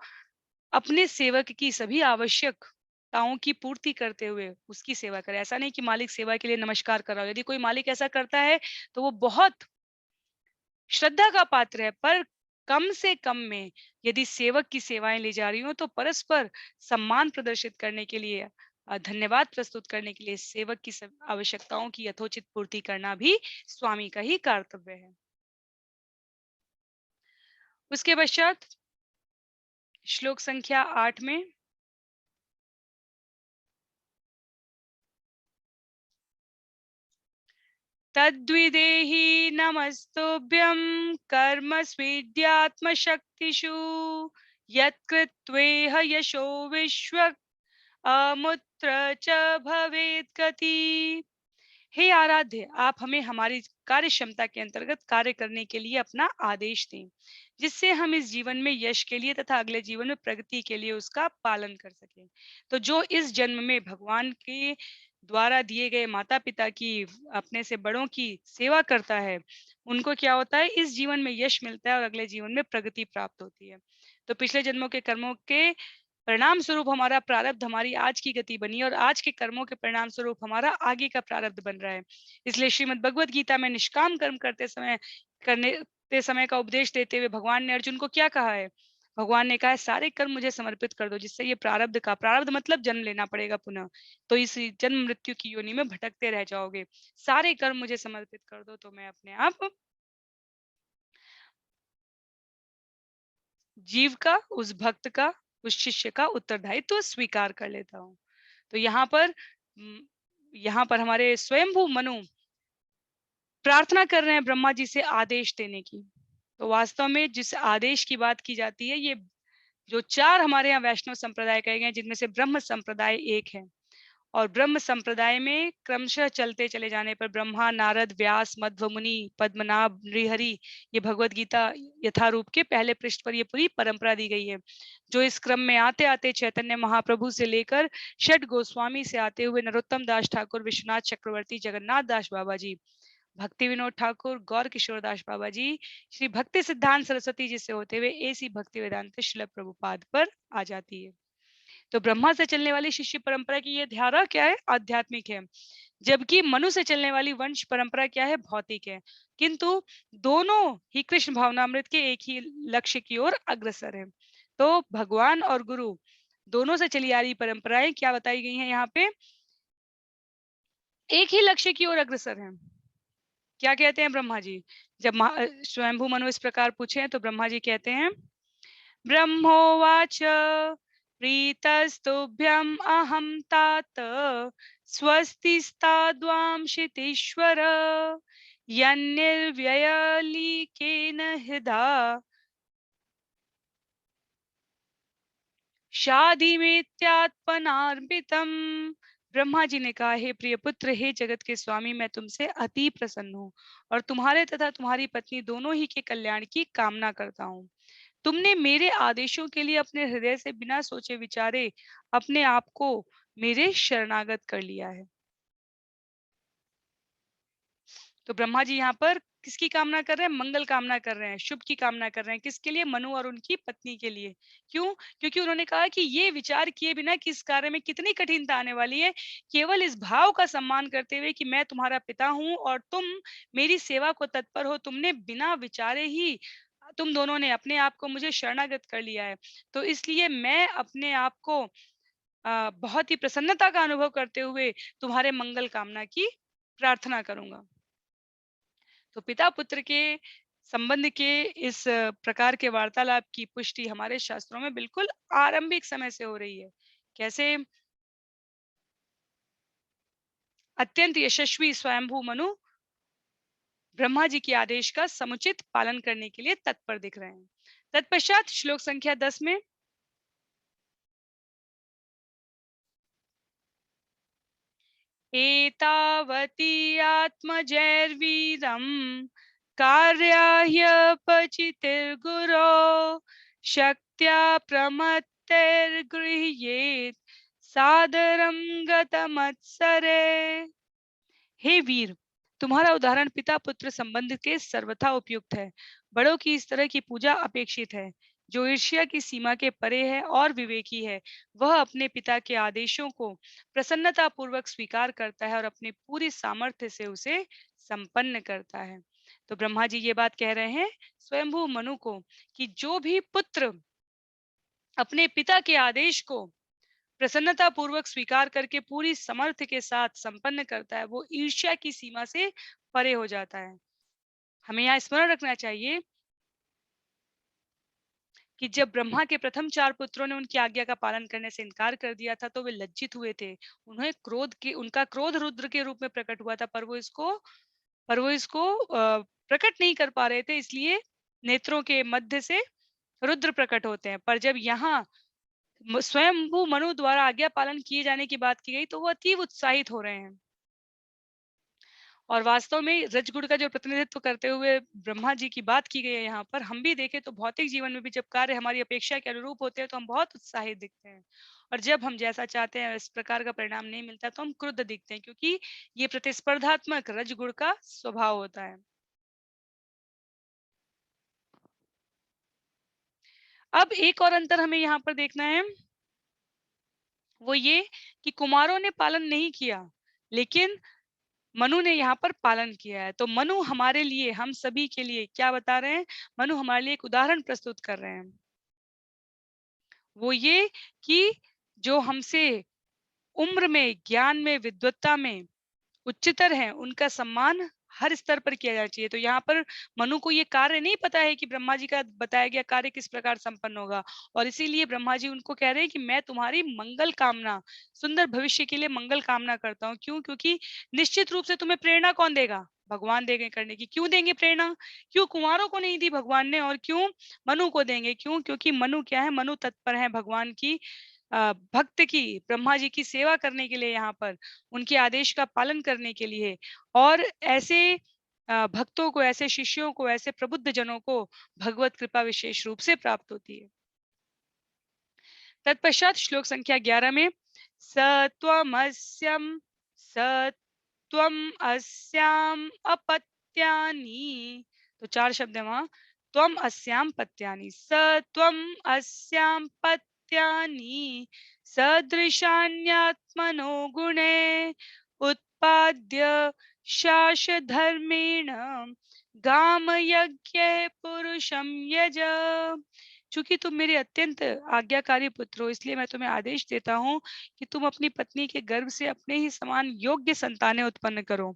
Speaker 1: अपने सेवक की सभी आवश्यकताओं की पूर्ति करते हुए उसकी सेवा करे। ऐसा नहीं कि मालिक सेवा के लिए नमस्कार कर रहा हो। यदि कोई मालिक ऐसा करता है तो वो बहुत श्रद्धा का पात्र है, पर कम से कम में यदि सेवक की सेवाएं ली जा रही हो तो परस्पर सम्मान प्रदर्शित करने के लिए, धन्यवाद प्रस्तुत करने के लिए सेवक की सब आवश्यकताओं की यथोचित पूर्ति करना भी स्वामी का ही कर्तव्य है। उसके पश्चात श्लोक संख्या 8 में तद्विदेहि नमस्तुभ्यं कर्मस्वीद्यात्मशक्तिषु यत्कृत्वेह यशो विश्व अमुत्र च भवेत् गति। हे आराध्य, आप हमें हमारी कार्य क्षमता के अंतर्गत कार्य करने के लिए अपना आदेश दें, जिससे हम इस जीवन में यश के लिए तथा अगले जीवन में प्रगति के लिए उसका पालन कर सकें। तो जो इस जन्म में भगवान के द्वारा दिए गए माता पिता की, अपने से बड़ों की सेवा करता है, उनको क्या होता है, इस जीवन में यश मिलता है और अगले जीवन में प्रगति प्राप्त होती है। तो पिछले जन्मों के कर्मों के परिणाम स्वरूप हमारा प्रारब्ध हमारी आज की गति बनी और आज के कर्मों के परिणाम स्वरूप हमारा आगे का प्रारब्ध बन रहा है। इसलिए श्रीमद् भगवद गीता में निष्काम कर्म करते समय का उपदेश देते हुए भगवान ने अर्जुन को क्या कहा है? भगवान ने कहा है सारे कर्म मुझे समर्पित कर दो, जिससे ये प्रारब्ध मतलब जन्म लेना पड़ेगा पुनः। तो इस जन्म मृत्यु की योनि में भटकते रह जाओगे। सारे कर्म मुझे समर्पित कर दो तो मैं अपने आप जीव का, उस भक्त का, उस शिष्य का उत्तरदायित्व स्वीकार कर लेता हूँ। तो यहाँ पर हमारे स्वयंभू मनु प्रार्थना कर रहे हैं ब्रह्मा जी से आदेश देने की। तो वास्तव में जिस आदेश की बात की जाती है, ये जो 4 हमारे यहाँ वैष्णव संप्रदाय कहे गए हैं, जिनमें से ब्रह्म संप्रदाय एक है। और ब्रह्म संप्रदाय में क्रमशः चलते चले जाने पर ब्रह्मा, नारद, व्यास, मध्व मुनि, पद्मनाभ, नृहरि, ये भगवत गीता यथारूप के पहले पृष्ठ पर ये पूरी परंपरा दी गई है। जो इस क्रम में आते आते चैतन्य महाप्रभु से लेकर षट गोस्वामी से आते हुए नरोत्तम दास ठाकुर, विश्वनाथ चक्रवर्ती, जगन्नाथ दास बाबा जी, भक्ति विनोद ठाकुर, गौर किशोर दास बाबा जी, श्री भक्ति सिद्धांत सरस्वती जी से होते हुए ऐसी भक्ति वेदांत शिल प्रभुपाद पर आ जाती है। तो ब्रह्मा से चलने वाली शिष्य परंपरा की यह धारा क्या है? आध्यात्मिक है। जबकि मनु से चलने वाली वंश परंपरा क्या है? भौतिक है। किंतु दोनों ही कृष्ण भावनामृत के एक ही लक्ष्य की ओर अग्रसर है। तो भगवान और गुरु दोनों से चली आ रही परंपराएं क्या बताई गई हैं यहाँ पे? एक ही लक्ष्य की ओर अग्रसर है। क्या कहते हैं ब्रह्मा जी? जब स्वयंभू मनु इस प्रकार पूछे तो ब्रह्मा जी कहते हैं, ब्रह्मोवाच प्रीतस्तुभ्यम् अहं तात स्वस्तिस्ताद्वां क्षितीश्वर यन्निर्व्ययलीकेन हृदा शादीमेत्यात्मनार्पितम्। ब्रह्मा जी ने कहा, हे प्रिय पुत्र, हे जगत के स्वामी, मैं तुमसे अति प्रसन्न हूँ और तुम्हारे तथा तुम्हारी पत्नी दोनों ही के कल्याण की कामना करता हूँ। तुमने मेरे आदेशों के लिए अपने हृदय से बिना सोचे विचारे अपने आप को मेरे शरणागत कर लिया है। तो ब्रह्मा जी यहाँ पर किसकी कामना कर रहे हैं? मंगल कामना कर रहे हैं, शुभ की कामना कर रहे हैं। किसके लिए? मनु और उनकी पत्नी के लिए। क्यों? क्योंकि उन्होंने कहा कि ये विचार किए बिना कि इस कार्य में कितनी कठिनता आने वाली है, केवल इस भाव का सम्मान करते हुए कि मैं तुम्हारा पिता हूँ और तुम मेरी सेवा को तत्पर हो, तुमने बिना विचारे ही तुम दोनों ने अपने आप को मुझे शरणागत कर लिया है। तो इसलिए मैं अपने आप को बहुत ही प्रसन्नता का अनुभव करते हुए तुम्हारे मंगल कामना की प्रार्थना करूंगा। तो पिता पुत्र के संबंध के इस प्रकार के वार्तालाप की पुष्टि हमारे शास्त्रों में बिल्कुल आरंभिक समय से हो रही है। कैसे? अत्यंत यशस्वी स्वयंभू मनु ब्रह्मा जी के आदेश का समुचित पालन करने के लिए तत्पर दिख रहे हैं। तत्पश्चात श्लोक संख्या 10 में एतावती आत्मजैर्वीरम् कार्याह्यपचितिर्गुरो शक्त्या प्रमत्तैर्गृह्येत् सादरं गतमत्सरे। हे वीर, तुम्हारा उदाहरण पिता पुत्र संबंध के सर्वथा उपयुक्त है। बड़ों की इस तरह की पूजा अपेक्षित है। जो ईर्ष्या की सीमा के परे है और विवेकी है, वह अपने पिता के आदेशों को प्रसन्नता पूर्वक स्वीकार करता है और अपनी पूरी सामर्थ्य से उसे संपन्न करता है। तो ब्रह्मा जी ये बात कह रहे हैं स्वयंभू मनु को कि जो भी पुत्र अपने पिता के आदेश को प्रसन्नता पूर्वक स्वीकार करके पूरी समर्थ के साथ संपन्न करता है, वो ईर्ष्या की सीमा से परे हो जाता है। हमें यहाँ स्मरण रखना चाहिए कि जब ब्रह्मा के प्रथम 4 पुत्रों ने उनकी आज्ञा का पालन करने से इनकार कर दिया था, तो वे लज्जित हुए थे। उनका क्रोध रुद्र के रूप में प्रकट हुआ था, पर वो इसको प्रकट नहीं कर पा रहे थे, इसलिए नेत्रों के मध्य से रुद्र प्रकट होते हैं। पर जब यहाँ स्वयंभू मनु द्वारा आज्ञा पालन किए जाने की बात की गई, तो वो अतीव उत्साहित हो रहे हैं। और वास्तव में रजगुण का जो प्रतिनिधित्व करते हुए ब्रह्मा जी की बात की गई है यहाँ पर, हम भी देखें तो भौतिक जीवन में भी जब कार्य हमारी अपेक्षा के अनुरूप होते हैं, तो हम बहुत उत्साहित दिखते हैं। और जब हम जैसा चाहते हैं इस प्रकार का परिणाम नहीं मिलता, तो हम क्रुद्ध दिखते हैं, क्योंकि ये प्रतिस्पर्धात्मक रजगुण का स्वभाव होता है। अब एक और अंतर हमें यहाँ पर देखना है, वो ये कि कुमारों ने पालन नहीं किया, लेकिन मनु ने यहाँ पर पालन किया है। तो मनु हमारे लिए, हम सभी के लिए क्या बता रहे हैं? मनु हमारे लिए एक उदाहरण प्रस्तुत कर रहे हैं। वो ये कि जो हमसे उम्र में, ज्ञान में, विद्वत्ता में उच्चतर हैं, उनका सम्मान हर स्तर पर किया जाना चाहिए। तो यहाँ पर मनु को ये कार्य नहीं पता है कि ब्रह्मा जी का बताया गया कार्य किस प्रकार संपन्न होगा, और इसीलिए ब्रह्मा जी उनको कह रहे हैं कि मैं तुम्हारी मंगल कामना, सुंदर भविष्य के लिए मंगल कामना करता हूँ। क्यों? क्योंकि निश्चित रूप से तुम्हें प्रेरणा कौन देगा? भगवान देंगे करने की। क्यों देंगे प्रेरणा? क्यों कुंवारों को नहीं दी भगवान ने, और क्यों मनु को देंगे? क्यों? क्योंकि मनु क्या है? मनु तत्पर है भगवान की भक्त की, ब्रह्मा जी की सेवा करने के लिए, यहाँ पर उनके आदेश का पालन करने के लिए। और ऐसे भक्तों को, ऐसे शिष्यों को, ऐसे प्रबुद्ध जनों को भगवत कृपा विशेष रूप से प्राप्त होती है। तत्पश्चात श्लोक संख्या 11 में सत्वमस्यम सत्वम अस्याम अपत्यानि, तो 4 शब्द है वहां। त्वम अस्याम पत्यानि, सत्वम अस्याम पत्यानि सदृशान्यात्मनो गुणे उत्पाद्य शासधर्मेण गाम यज्ञ पुरुषम यज। चूंकि तुम मेरे अत्यंत आज्ञाकारी पुत्र हो, इसलिए मैं तुम्हें आदेश देता हूँ कि तुम अपनी पत्नी के गर्भ से अपने ही समान योग्य संतानें उत्पन्न करो।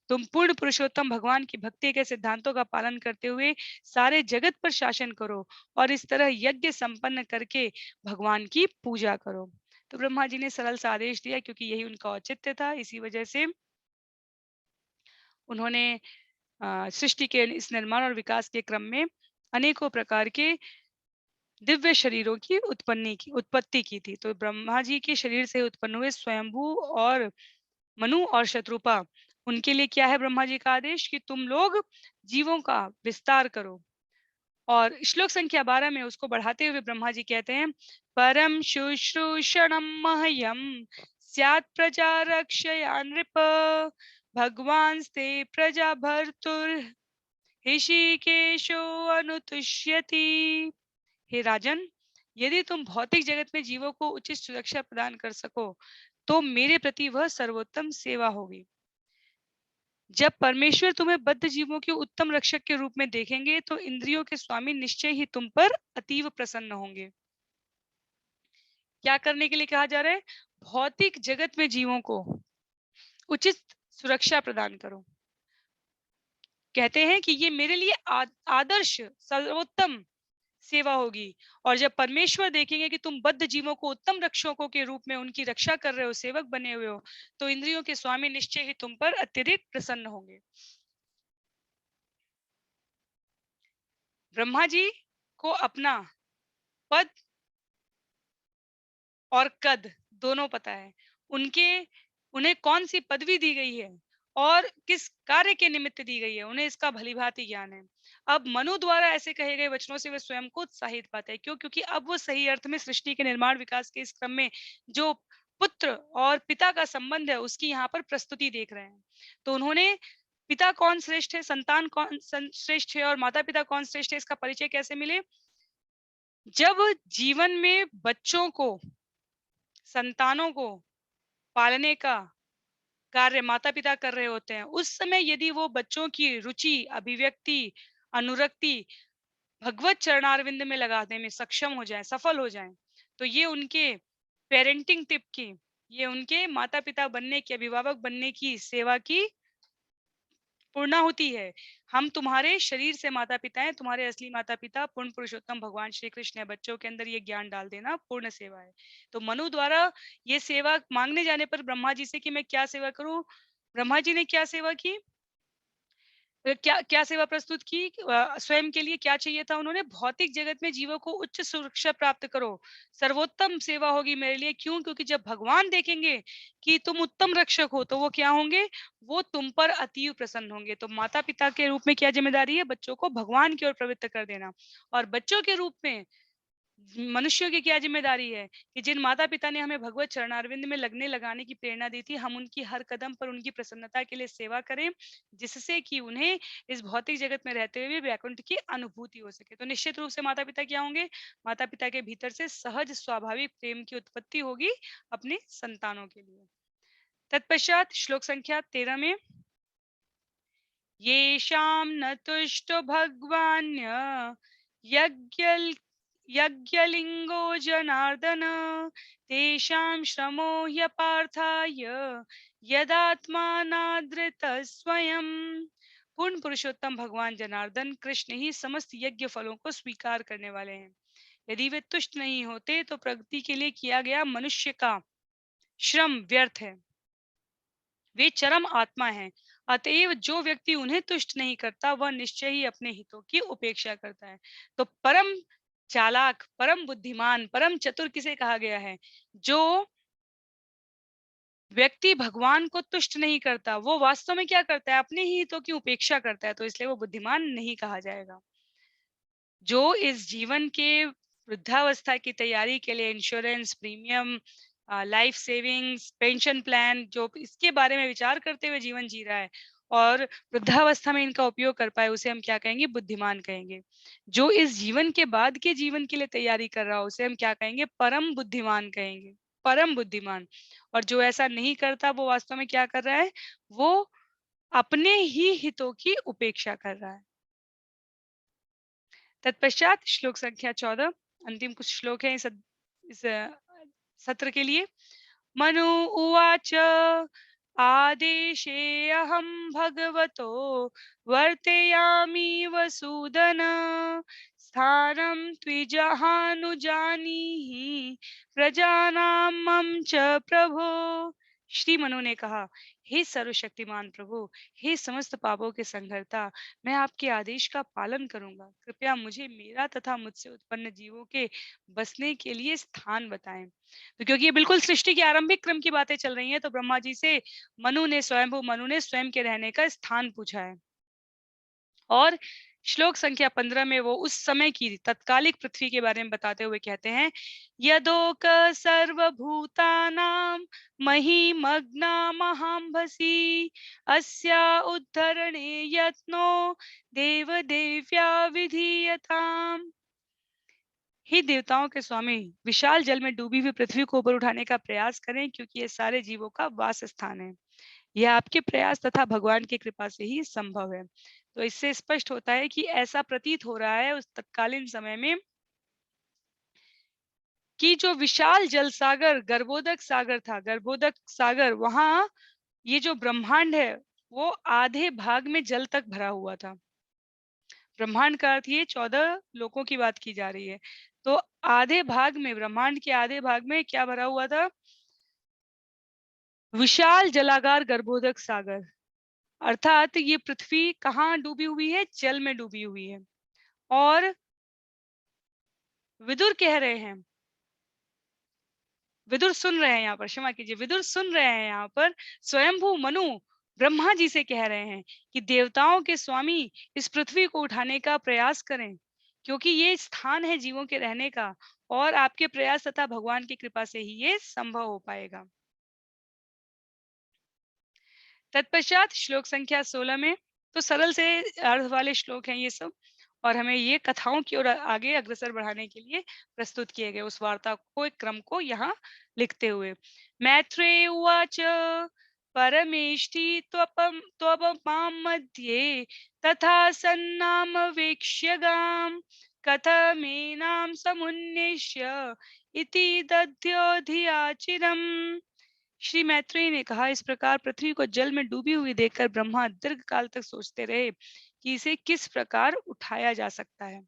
Speaker 1: तुम पूर्ण पुरुषोत्तम भगवान की भक्ति के सिद्धांतों का पालन करते हुए सारे जगत पर शासन करो, और इस तरह यज्ञ संपन्न करके भगवान की पूजा करो। तो ब्रह्मा जी ने सरल सा आदेश दिया, क्योंकि यही उनका औचित्य था। इसी वजह से उन्होंने सृष्टि के इस निर्माण और विकास के क्रम में अनेकों प्रकार के दिव्य शरीरों की उत्पत्ति की थी। तो ब्रह्मा जी के शरीर से उत्पन्न हुए स्वयंभू और मनु और शत्रुपा, उनके लिए क्या है ब्रह्मा जी का आदेश कि तुम लोग जीवों का विस्तार करो। और श्लोक संख्या 12 में उसको बढ़ाते हुए ब्रह्मा जी कहते हैं परम शुश्रूषणम मह्यम स्यात् प्रजा रक्षया नृप भगवान स्ते प्रजा भर्तुर ऋषिकेशो अनुतुष्यति। हे राजन, यदि तुम भौतिक जगत में जीवों को उचित सुरक्षा प्रदान कर सको, तो मेरे प्रति वह सर्वोत्तम सेवा होगी। जब परमेश्वर तुम्हें बद्ध जीवों के उत्तम रक्षक के रूप में देखेंगे, तो इंद्रियों के स्वामी निश्चय ही तुम पर अतीव प्रसन्न होंगे। क्या करने के लिए कहा जा रहा है? भौतिक जगत में जीवों को उचित सुरक्षा प्रदान करो। कहते हैं कि ये मेरे लिए आदर्श सर्वोत्तम सेवा होगी। और जब परमेश्वर देखेंगे कि तुम बद्ध जीवों को उत्तम रक्षकों के रूप में उनकी रक्षा कर रहे हो, सेवक बने हुए हो, तो इंद्रियों के स्वामी निश्चय ही तुम पर अत्यधिक प्रसन्न होंगे। ब्रह्मा जी को अपना पद और कद दोनों पता है। उन्हें कौन सी पदवी दी गई है और किस कार्य के निमित्त दी गई है, उन्हें इसका भलीभांति ज्ञान है। अब मनु द्वारा ऐसे कहे गए वचनों से वे स्वयं को उत्साहित पाते हैं। क्यों? क्योंकि अब वो सही अर्थ में सृष्टि के निर्माण विकास के इस क्रम में जो पुत्र और पिता का संबंध है उसकी यहाँ पर प्रस्तुति देख रहे हैं। तो उन्होंने पिता कौन श्रेष्ठ है, संतान कौन श्रेष्ठ है और माता पिता कौन श्रेष्ठ है, इसका परिचय कैसे मिले? जब जीवन में बच्चों को, संतानों को पालने का कार्य माता पिता कर रहे होते हैं, उस समय यदि वो बच्चों की रुचि, अभिव्यक्ति, अनुरक्ति भगवत चरणारविंद में लगाने में सक्षम हो जाए, सफल हो जाए, तो ये उनके पेरेंटिंग टिप की, ये उनके माता पिता बनने की, अभिभावक बनने की सेवा की पूर्णाहुति है। हम तुम्हारे शरीर से माता पिता हैं, तुम्हारे असली माता पिता पूर्ण पुरुषोत्तम भगवान श्री कृष्ण है। बच्चों के अंदर ये ज्ञान डाल देना पूर्ण सेवा है। तो मनु द्वारा ये सेवा मांगने जाने पर ब्रह्मा जी से कि मैं क्या सेवा करूं, ब्रह्मा जी ने क्या सेवा की, क्या क्या सेवा प्रस्तुत की, स्वयं के लिए क्या चाहिए था उन्होंने, भौतिक जगत में जीवों को उच्च सुरक्षा प्राप्त करो, सर्वोत्तम सेवा होगी मेरे लिए। क्यों? क्योंकि जब भगवान देखेंगे कि तुम उत्तम रक्षक हो तो वो क्या होंगे, वो तुम पर अतीव प्रसन्न होंगे। तो माता पिता के रूप में क्या जिम्मेदारी है, बच्चों को भगवान की ओर प्रवृत्त कर देना। और बच्चों के रूप में मनुष्यों की क्या जिम्मेदारी है कि जिन माता पिता ने हमें भगवत चरणारविंद में लगने लगाने की प्रेरणा दी थी, हम उनकी हर कदम पर उनकी प्रसन्नता के लिए सेवा करें, जिससे कि उन्हें इस भौतिक जगत में रहते हुए वैकुंठ की अनुभूति हो सके। तो निश्चित रूप से माता पिता क्या होंगे, माता पिता के भीतर से सहज स्वाभाविक प्रेम की उत्पत्ति होगी अपने संतानों के लिए। तत्पश्चात श्लोक संख्या 13 में, येषां न तुष्टो भगवान्य यज्ञ यज्ञलिंगो जनार्दन तेषां श्रमो ह्यपार्थाय यदात्मानादृत स्वयं। पूर्ण पुरुषोत्तम भगवान जनार्दन कृष्ण ही समस्त यज्ञ फलों को स्वीकार करने वाले हैं। यदि वे तुष्ट नहीं होते तो प्रगति के लिए किया गया मनुष्य का श्रम व्यर्थ है। वे चरम आत्मा हैं। अतएव जो व्यक्ति उन्हें तुष्ट नहीं करता वह निश्चय ही अपने हितों की उपेक्षा करता है। तो परम चालाक, परम बुद्धिमान, परम चतुर किसे कहा गया है? जो व्यक्ति भगवान को तुष्ट नहीं करता वो वास्तव में क्या करता है, अपने ही हितों की उपेक्षा करता है, तो इसलिए वो बुद्धिमान नहीं कहा जाएगा। जो इस जीवन के वृद्धावस्था की तैयारी के लिए insurance premium, life savings, pension plan, जो इसके बारे में विचार करते हुए जीवन जी रहा है और वृद्धावस्था में इनका उपयोग कर पाए, उसे हम क्या कहेंगे, बुद्धिमान कहेंगे। जो इस जीवन के बाद के जीवन के लिए तैयारी कर रहा हो उसे हम क्या कहेंगे, परम बुद्धिमान कहेंगे, परम बुद्धिमान। और जो ऐसा नहीं करता वो वास्तव में क्या कर रहा है, वो अपने ही हितों की उपेक्षा कर रहा है। तत्पश्चात श्लोक संख्या 14, अंतिम कुछ श्लोक है इस सत्र के लिए। मनु उवाच आदेशे अहं भगवतो वर्तयामि वसूदन स्थानं त्विजहानुजानीहि प्रजानां मम च प्रभो। श्री मनु ने कहा, हे सर्वशक्तिमान प्रभु, हे समस्त पापों के संहर्ता, मैं आपके आदेश का पालन करूंगा। कृपया मुझे मेरा तथा मुझसे उत्पन्न जीवों के बसने के लिए स्थान बताएं। तो क्योंकि ये बिल्कुल सृष्टि के आरंभिक क्रम की बातें चल रही हैं, तो ब्रह्मा जी से स्वयंभू मनु ने स्वयं के रहने का स्थान पूछा है। और श्लोक संख्या 15 में वो उस समय की तत्कालिक पृथ्वी के बारे में बताते हुए कहते हैं, यदोक सर्वभूतानां महिमग्नामहाम्भसी अस्या उद्धरणे यत्नो देवदेव्या विधीयताम्। हे देवताओं के स्वामी, विशाल जल में डूबी हुई पृथ्वी को ऊपर उठाने का प्रयास करें, क्योंकि ये सारे जीवों का वास स्थान है। यह आपके प्रयास तथा भगवान की कृपा से ही संभव है। तो इससे स्पष्ट होता है कि ऐसा प्रतीत हो रहा है उस तत्कालीन समय में कि जो विशाल जल सागर गर्भोदक सागर था, गर्भोदक सागर, वहां ये जो ब्रह्मांड है वो आधे भाग में जल तक भरा हुआ था। ब्रह्मांड का अर्थ ये 14 लोकों की बात की जा रही है। तो आधे भाग में, ब्रह्मांड के आधे भाग में क्या भरा हुआ था, विशाल जलागार गर्भोदक सागर। अर्थात ये पृथ्वी कहाँ डूबी हुई है, जल में डूबी हुई है। और विदुर कह रहे हैं, विदुर सुन रहे हैं, यहाँ पर क्षमा कीजिए, विदुर सुन रहे हैं, यहाँ पर स्वयंभू मनु ब्रह्मा जी से कह रहे हैं कि देवताओं के स्वामी इस पृथ्वी को उठाने का प्रयास करें, क्योंकि ये स्थान है जीवों के रहने का और आपके प्रयास तथा भगवान की कृपा से ही ये संभव हो पाएगा। तत्पश्चात श्लोक संख्या 16 में तो सरल से अर्थ वाले श्लोक हैं ये सब और हमें ये कथाओं की ओर आगे अग्रसर बढ़ाने के लिए प्रस्तुत किए गए उस वार्ता को एक क्रम को यहाँ लिखते हुए मैत्रेय उवाच परमेष्टि त्वपमां मध्ये तथा सन्नाम वेक्ष्य गाम कथमेनां समुन्निश्य इति दध्योधियाचिरम्। श्री मैत्रेयी ने कहा, इस प्रकार पृथ्वी को जल में डूबी हुई देखकर ब्रह्मा दीर्घ काल तक सोचते रहे कि इसे किस प्रकार उठाया जा सकता है।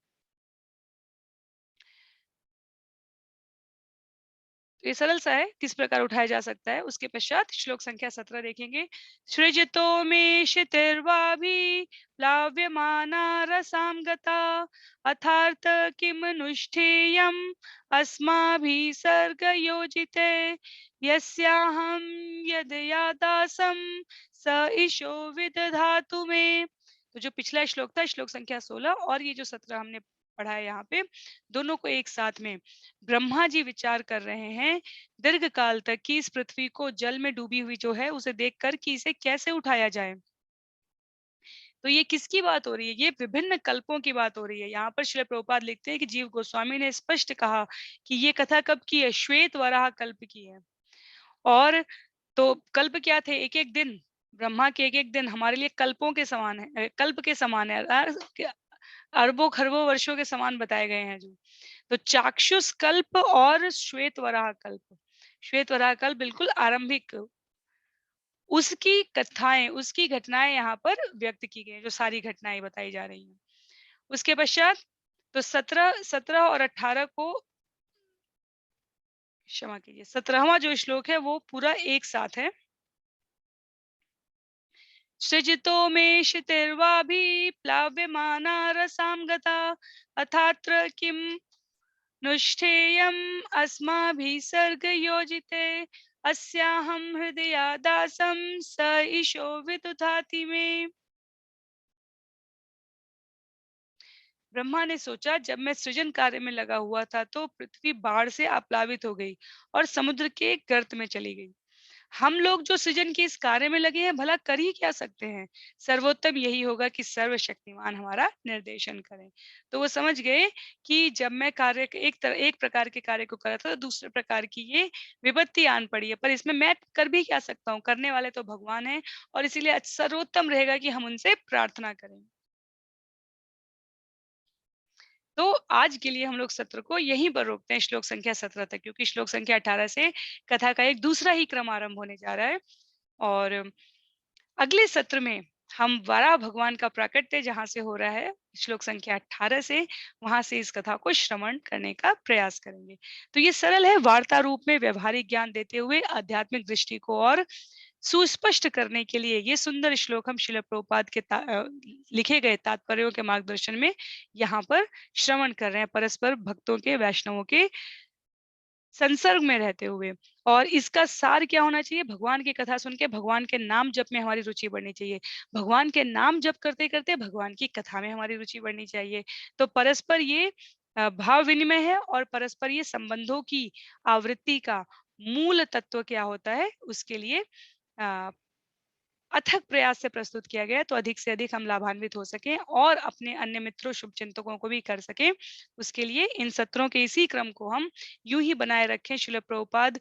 Speaker 1: तो ये सरल सा है, किस प्रकार उठाया जा सकता है। उसके पश्चात श्लोक संख्या 17 देखेंगे। सृजतो मे क्षितिर्वाभि प्लाव्यमाना रसाम गता अथार्थ किमनुष्ठेयम् अस्माभिः सर्गयोजिते यस्याहं यदया दासं स ईशो विदधातु मे। तो जो पिछला श्लोक था, श्लोक संख्या 16 और ये जो 17 हमने पढ़ा है यहाँ पे, दोनों को एक साथ में ब्रह्मा जी विचार कर रहे हैं दीर्घ काल तक कि इस पृथ्वी को जल में डूबी हुई जो है उसे देखकर कि इसे कैसे उठाया जाए। तो ये किसकी बात हो रही है? ये विभिन्न कल्पों की बात हो रही है। यहाँ पर श्रील प्रभुपाद लिखते हैं कि जीव गोस्वामी ने स्पष्ट कहा कि ये कथा कब की है? श्वेत वराह कल्प की है। और तो कल्प क्या थे? एक-एक दिन, ब्रह्मा के एक-एक दिन हमारे लिए कल्पों के समान है, कल्प के समान है। अरबों खरबों वर्षों के समान बताए गए हैं जो। तो चाक्षुष कल्प और श्वेत वराह कल्प। श्वेत वराह कल्प बिल्कुल आरंभिक उसकी कथाएं, उसकी घटनाएं यहाँ पर व्यक्त की गई हैं, जो सारी घटनाएं बताई जा रही हैं। उसके पश्चात तो 17 और 18 को क्षमा कीजिए, 17वां जो श्लोक है वो पूरा एक साथ है। सृजितो मे क्षितिर्वाभि प्लाव्यमाना रसां गता अथात्र किं नुष्ठेयम् अस्माभिः सर्गयोजिते अस्याहं हृदयादासं स ईशो विदुधाति मे। ब्रह्मा ने सोचा, जब मैं सृजन कार्य में लगा हुआ था तो पृथ्वी बाढ़ से आप्लावित हो गई और समुद्र के गर्त में चली गई। हम लोग जो सृजन के इस कार्य में लगे हैं भला कर ही क्या सकते हैं? सर्वोत्तम यही होगा कि सर्वशक्तिमान हमारा निर्देशन करें। तो वो समझ गए कि जब मैं कार्य एक प्रकार के कार्य को कर रहा था तो दूसरे प्रकार की ये विपत्ति आन पड़ी है, पर इसमें मैं कर भी क्या सकता हूँ? करने वाले तो भगवान हैं और इसीलिए सर्वोत्तम रहेगा कि हम उनसे प्रार्थना करें। तो आज के लिए हम लोग सत्र को यहीं पर रोकते हैं श्लोक संख्या 17 तक, क्योंकि श्लोक संख्या 18 से कथा का एक दूसरा ही क्रम आरंभ होने जा रहा है। और अगले सत्र में हम वराह भगवान का प्राकट्य जहाँ से हो रहा है श्लोक संख्या 18 से, वहां से इस कथा को श्रवण करने का प्रयास करेंगे। तो ये सरल है, वार्ता रूप में व्यवहारिक ज्ञान देते हुए आध्यात्मिक दृष्टि को और सुस्पष्ट करने के लिए ये सुंदर श्लोक हम श्रील प्रभुपाद के लिखे गए तात्पर्यों के मार्गदर्शन में यहाँ पर श्रवण कर रहे हैं, परस्पर भक्तों के, वैष्णवों के संसर्ग में रहते हुए। और इसका सार क्या होना चाहिए? भगवान की कथा सुन के भगवान के नाम जप में हमारी रुचि बढ़नी चाहिए। भगवान के नाम जप करते-करते भगवान की कथा में हमारी रुचि बढ़नी चाहिए। तो परस्पर ये भाव विनिमय है और परस्पर ये संबंधों की आवृत्ति का मूल तत्व क्या होता है, उसके लिए अ, अथक प्रयास से प्रस्तुत किया गया है, तो अधिक से अधिक हम लाभान्वित हो सकें और अपने अन्य मित्रों, शुभचिंतकों को भी कर सकें। उसके लिए इन सत्रों के इसी क्रम को हम यूं ही बनाए रखें। श्रील प्रभुपाद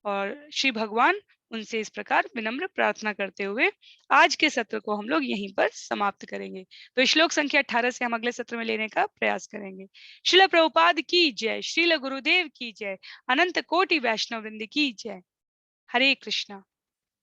Speaker 1: और श्री भगवान उनसे इस प्रकार विनम्र प्रार्थना करते हुए आज के सत्र को हम लोग यहीं पर समाप्त करेंगे। तो श्लोक संख्या 18 से हम अगले सत्र में लेने का प्रयास करेंगे। श्रील प्रभुपाद की जय, श्रील गुरुदेव की जय, अनंत कोटि वैष्णव वृंद की जय। हरे कृष्णा।